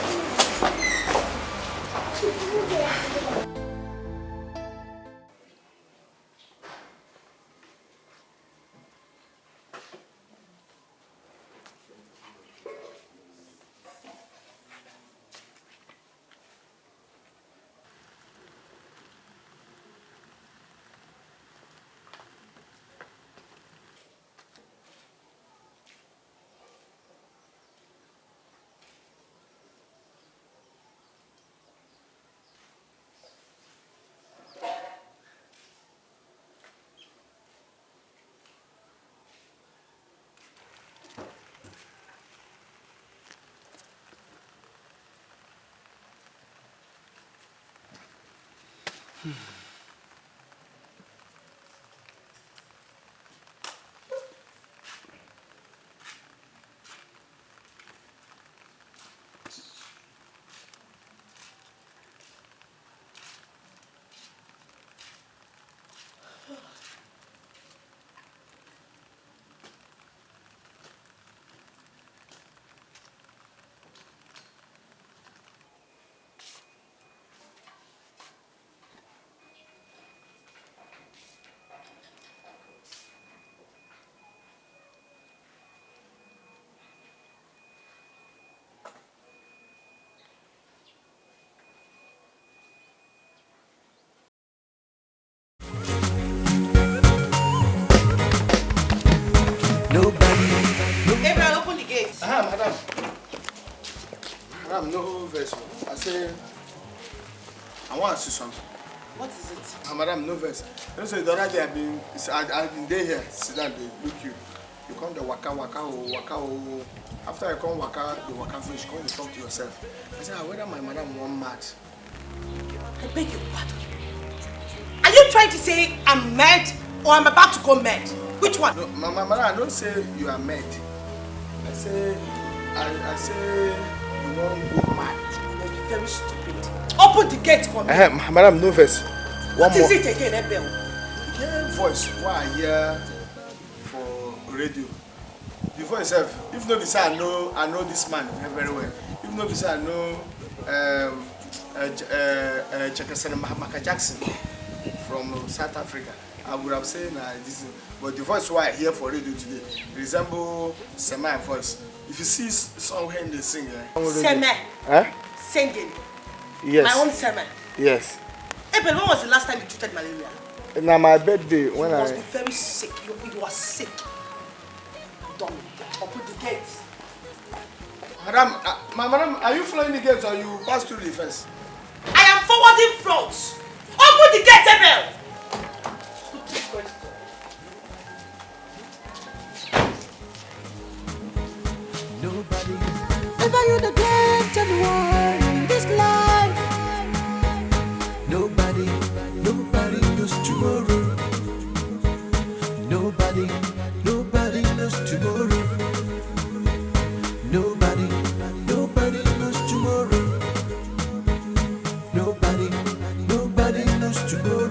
Gabriel, open the gate. Madam. Madam, no verse. I say, I want to ask you something. What is it? Madam, no verse. You know, the other day I've been there here, sit down, they look you. You come the waka. After I come the waka finish, come and talk to yourself. I say, whether my madam want mad. I beg your pardon. Are you trying to say I'm mad or I'm about to go mad? Which one? No, madam, I don't say you are mad. I say you won't go mad. You must be very stupid. Open the gate for me. Madam, no verse. What is it again, Ebel? The voice what I hear for radio. The voice itself. If not be say I know this man very well. If not be say I know Michael Jackson from South Africa, I would have said this. But the voice what I hear for radio today resemble Sema voice. If you see somewhere in the singer, Sema. Singing. Yes. My own Sema. Yes. Ebel, when was the last time you treated malaria? Now my birthday when you must be very sick. You are sick. Dummy. Open the gate. Madam, are you flying the gate or you pass through the fence? I am forwarding front. Open the gate, Ebel. Nobody ever you the great anyone in this life. Nobody knows tomorrow. Nobody knows tomorrow. Nobody knows tomorrow. Nobody knows tomorrow.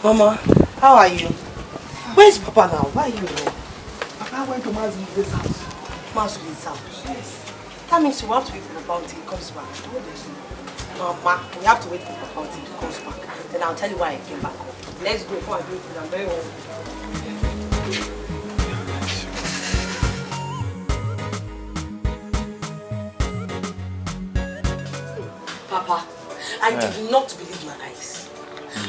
Mama, how are you? Where's Papa now? Why are you here? Papa went to Mazuli's house. Mazuli's house? Yes. That means we have to wait for Papa until he comes back. Mama, we have to wait for Papa until he comes back. Then I'll tell you why I came back. Let's go before I do it. I'm very hungry. Papa, I did not believe my eyes.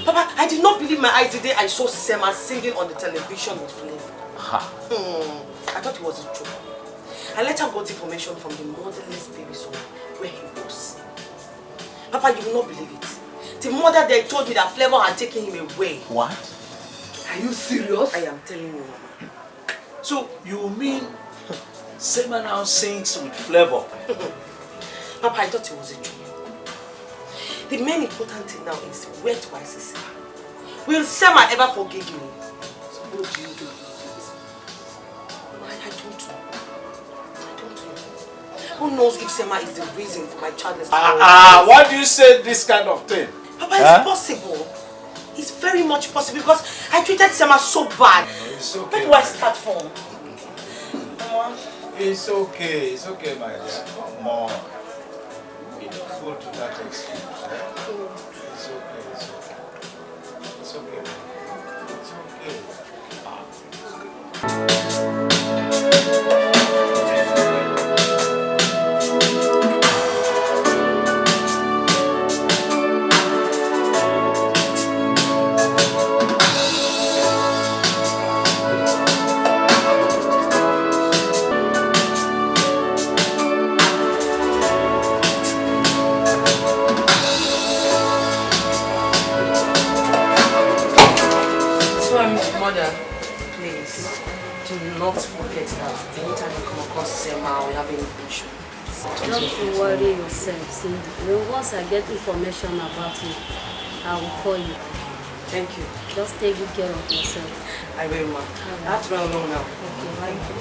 Papa, I did not believe my eyes the day I saw Sema singing on the television with Flavor. I thought it was a joke. I later got information from the motherless baby's home where he was. Papa, you will not believe it. The mother there told me that Flavor had taken him away. What? Are you serious? I am telling you, Mama. So, you mean Sema now sings with Flavor? Papa, I thought it was a joke. The main important thing now is where do I see Sema? Will Sema ever forgive me? So what do you do? I don't know. Who knows if Sema is the reason for my childless? Why do you say this kind of thing? Papa, it's possible. It's very much possible because I treated Sema so bad. It's okay. Where do I start from? Mama? It's okay, my dear. Come on. You don't go to that extent. It's okay. It's okay. not forget that the anytime you come across Sema, we have information. Don't worry yourself, Cindy. Once I get information about you, I will call you. Thank you. Just take good care of yourself. I will, ma. I have to run along now. Okay, thank you.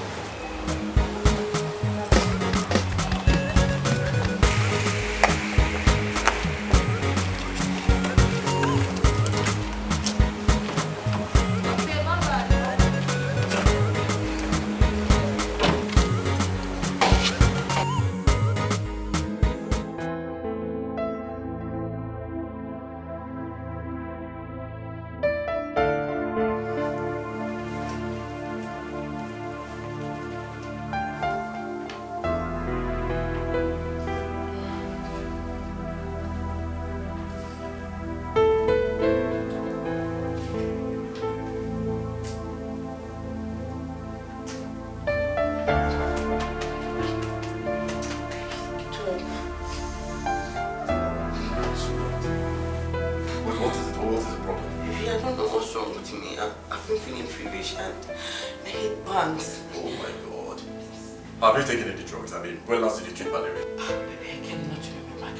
Have you taken any drugs? I mean, when last did you treat malaria? Baby, I cannot remember.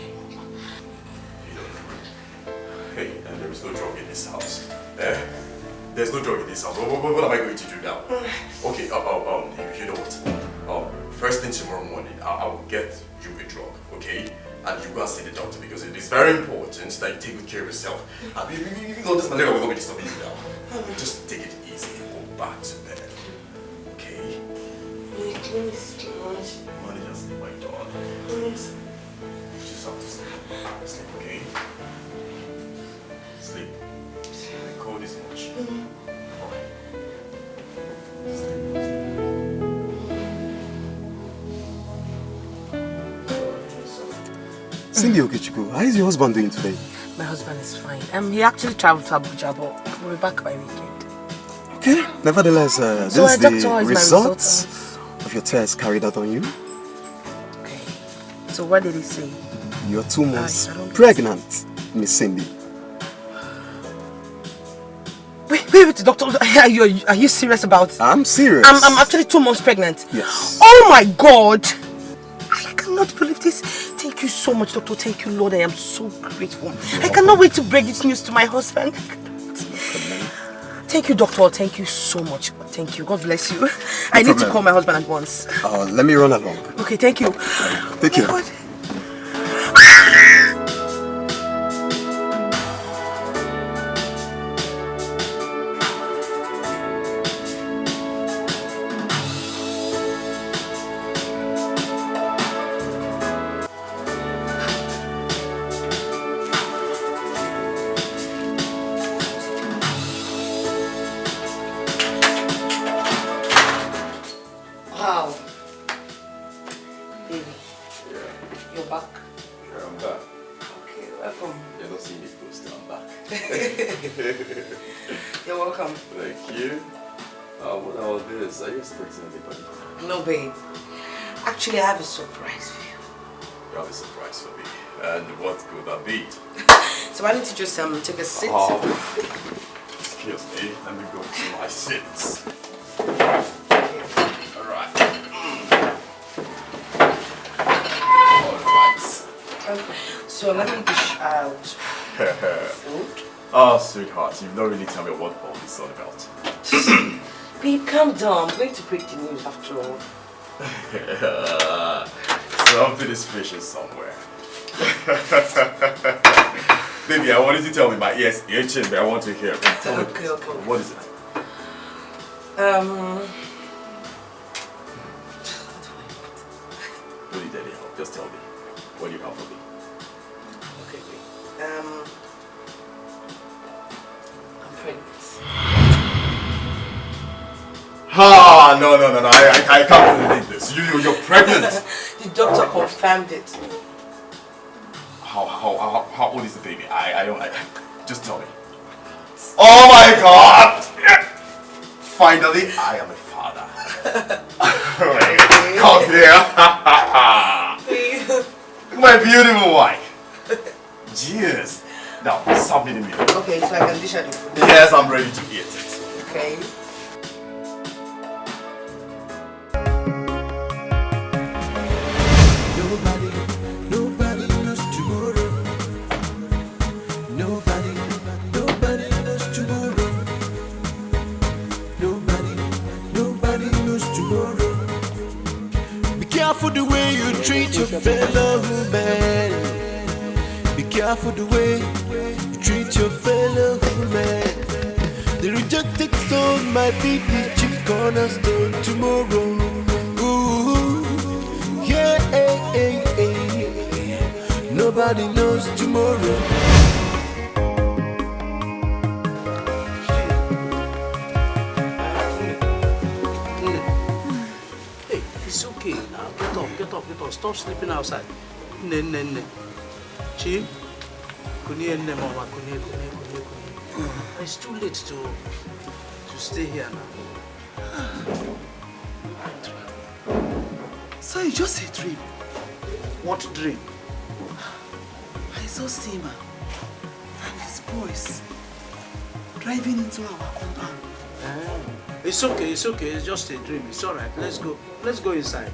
You don't remember? Hey, and there is no drug in this house. There's no drug in this house. What am I going to do now? Okay, you know what? First thing tomorrow morning, I will get you a drug, okay? And you go and see the doctor because it is very important that you take good care of yourself. And even though this malaria will not be disturbing you now, just take it easy and go back to bed. Okay? Please, Money just sleep, my dog. Please. You just have to sleep. Sleep, okay? Sleep. The cold is much. Cindy Okechukwu, how is your husband doing today? My husband is fine. He actually traveled to Abuja, but we'll be back by weekend. Okay, nevertheless, this is the results of your test carried out on you. Okay, so what did he say? You're 2 months pregnant, Miss Cindy. Wait, doctor, are you serious about it? I'm serious. I'm actually 2 months pregnant. Yes. Oh my God! I cannot believe this. Thank you so much, doctor. Thank you, Lord. I am so grateful. I cannot wait to break this news to my husband. Thank you, doctor. Thank you so much. Thank you. God bless you. I need to call my husband at once. Let me run along. Okay, thank you. Take care. God. You're welcome. Thank you. What about this? Are you expecting anybody? No, babe. Actually, I have a surprise for you. You have a surprise for me. And what could that be? So why don't you just take a seat? Excuse me. Let me go to my seats. Alright. So let me dish out food. Oh, sweetheart, you've not really told me what all this is all about. Babe, calm down. I'm going to break the news after all. Something is fishy somewhere. Baby, I wanted to tell me my ears itching, but I want to hear it. Tell me, what is it? What did Daddy help? Just tell me. What do you have for me? Okay, wait. I'm pregnant. Ah, no, I can't believe this. You're pregnant. The doctor confirmed it. How old is the baby? I don't. Just tell me. Oh my God! Finally, I am a father. Come here. My beautiful wife. Cheers. Now, something in me. Okay, so I can dish out the food. Yes, I'm ready to eat it. Okay. fellow man. Be careful the way you treat your fellow man. The rejected stone might be the chief cornerstone tomorrow. Ooh, yeah, nobody knows tomorrow. Hey, it's okay now. Get up. Stop sleeping outside. Ne. Chief, mama, it's too late to stay here now. So it's just a dream. What dream? I saw Sima and his boys driving into our compound. It's okay. It's just a dream. It's alright. Let's go inside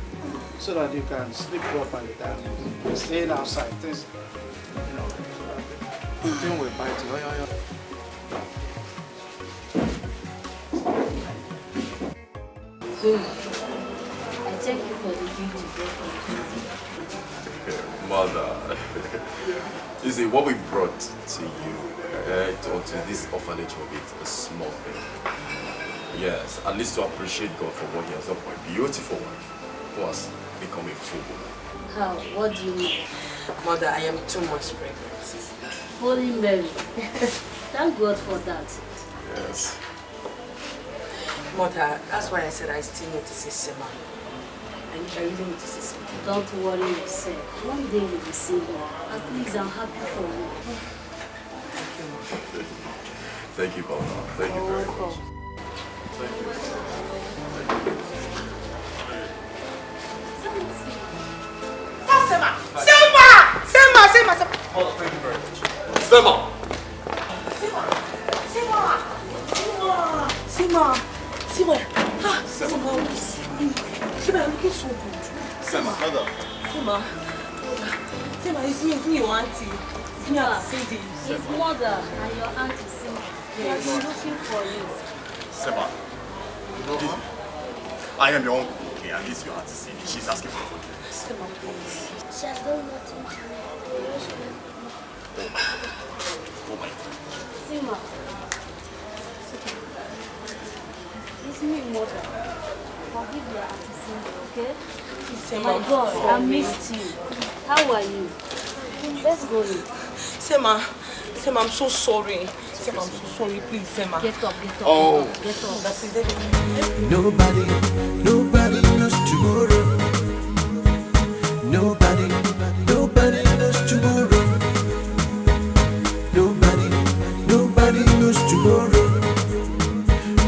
so that you can sleep properly. Staying outside, things, thing will bite you. I thank you for the gift you brought from Mother, you see, what we brought to you, to this orphanage of it, a small thing. Yes, at least to appreciate God for what He has done for a beautiful wife who has become a full woman. How? What do you mean? Mother, I am too much pregnant. Holy Mary. Thank God for that. Yes. Mother, that's why I said I still need to see Sima. I really need to see Sima. Don't worry yourself. One day we will see her. At least I'm happy for you. Thank you, Papa. Thank you very much. Thank you. Sema! Oh, thank you very much. Sema! Sema, you're looking so good. Sema, mother. Sema, it's me your auntie. It's me Auntie Cindy. His mother and your auntie Sima. They have been looking for you. Sema, I am your uncle, okay, and this is your auntie Cindy. She's asking for forgiveness. Sema, please. She has done nothing to me. Oh my God. Sima. It's me, mother. Forgive your auntie Cindy, okay? My God, I missed you. How are you? Let's go in. Sema, I'm so sorry. Sema, I'm so sorry. Please, Sema. Get up. Oh. Get up. Nobody knows tomorrow. Nobody knows tomorrow. Nobody knows tomorrow.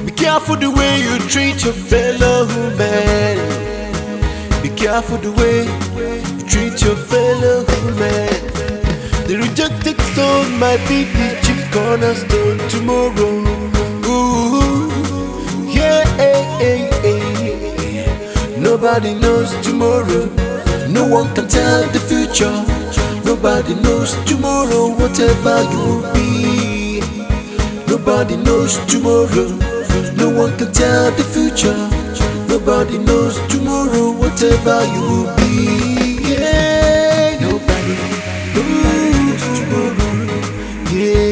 Be careful the way you treat your fellow man. Be careful the way you treat your fellow man. The rejected stone might be the chief cornerstone tomorrow. Ooh, yeah, nobody knows tomorrow. No one can tell the future. Nobody knows tomorrow, whatever you will be. Nobody knows tomorrow. No one can tell the future. Nobody knows tomorrow, whatever you will be. Yeah, nobody knows tomorrow. Yeah,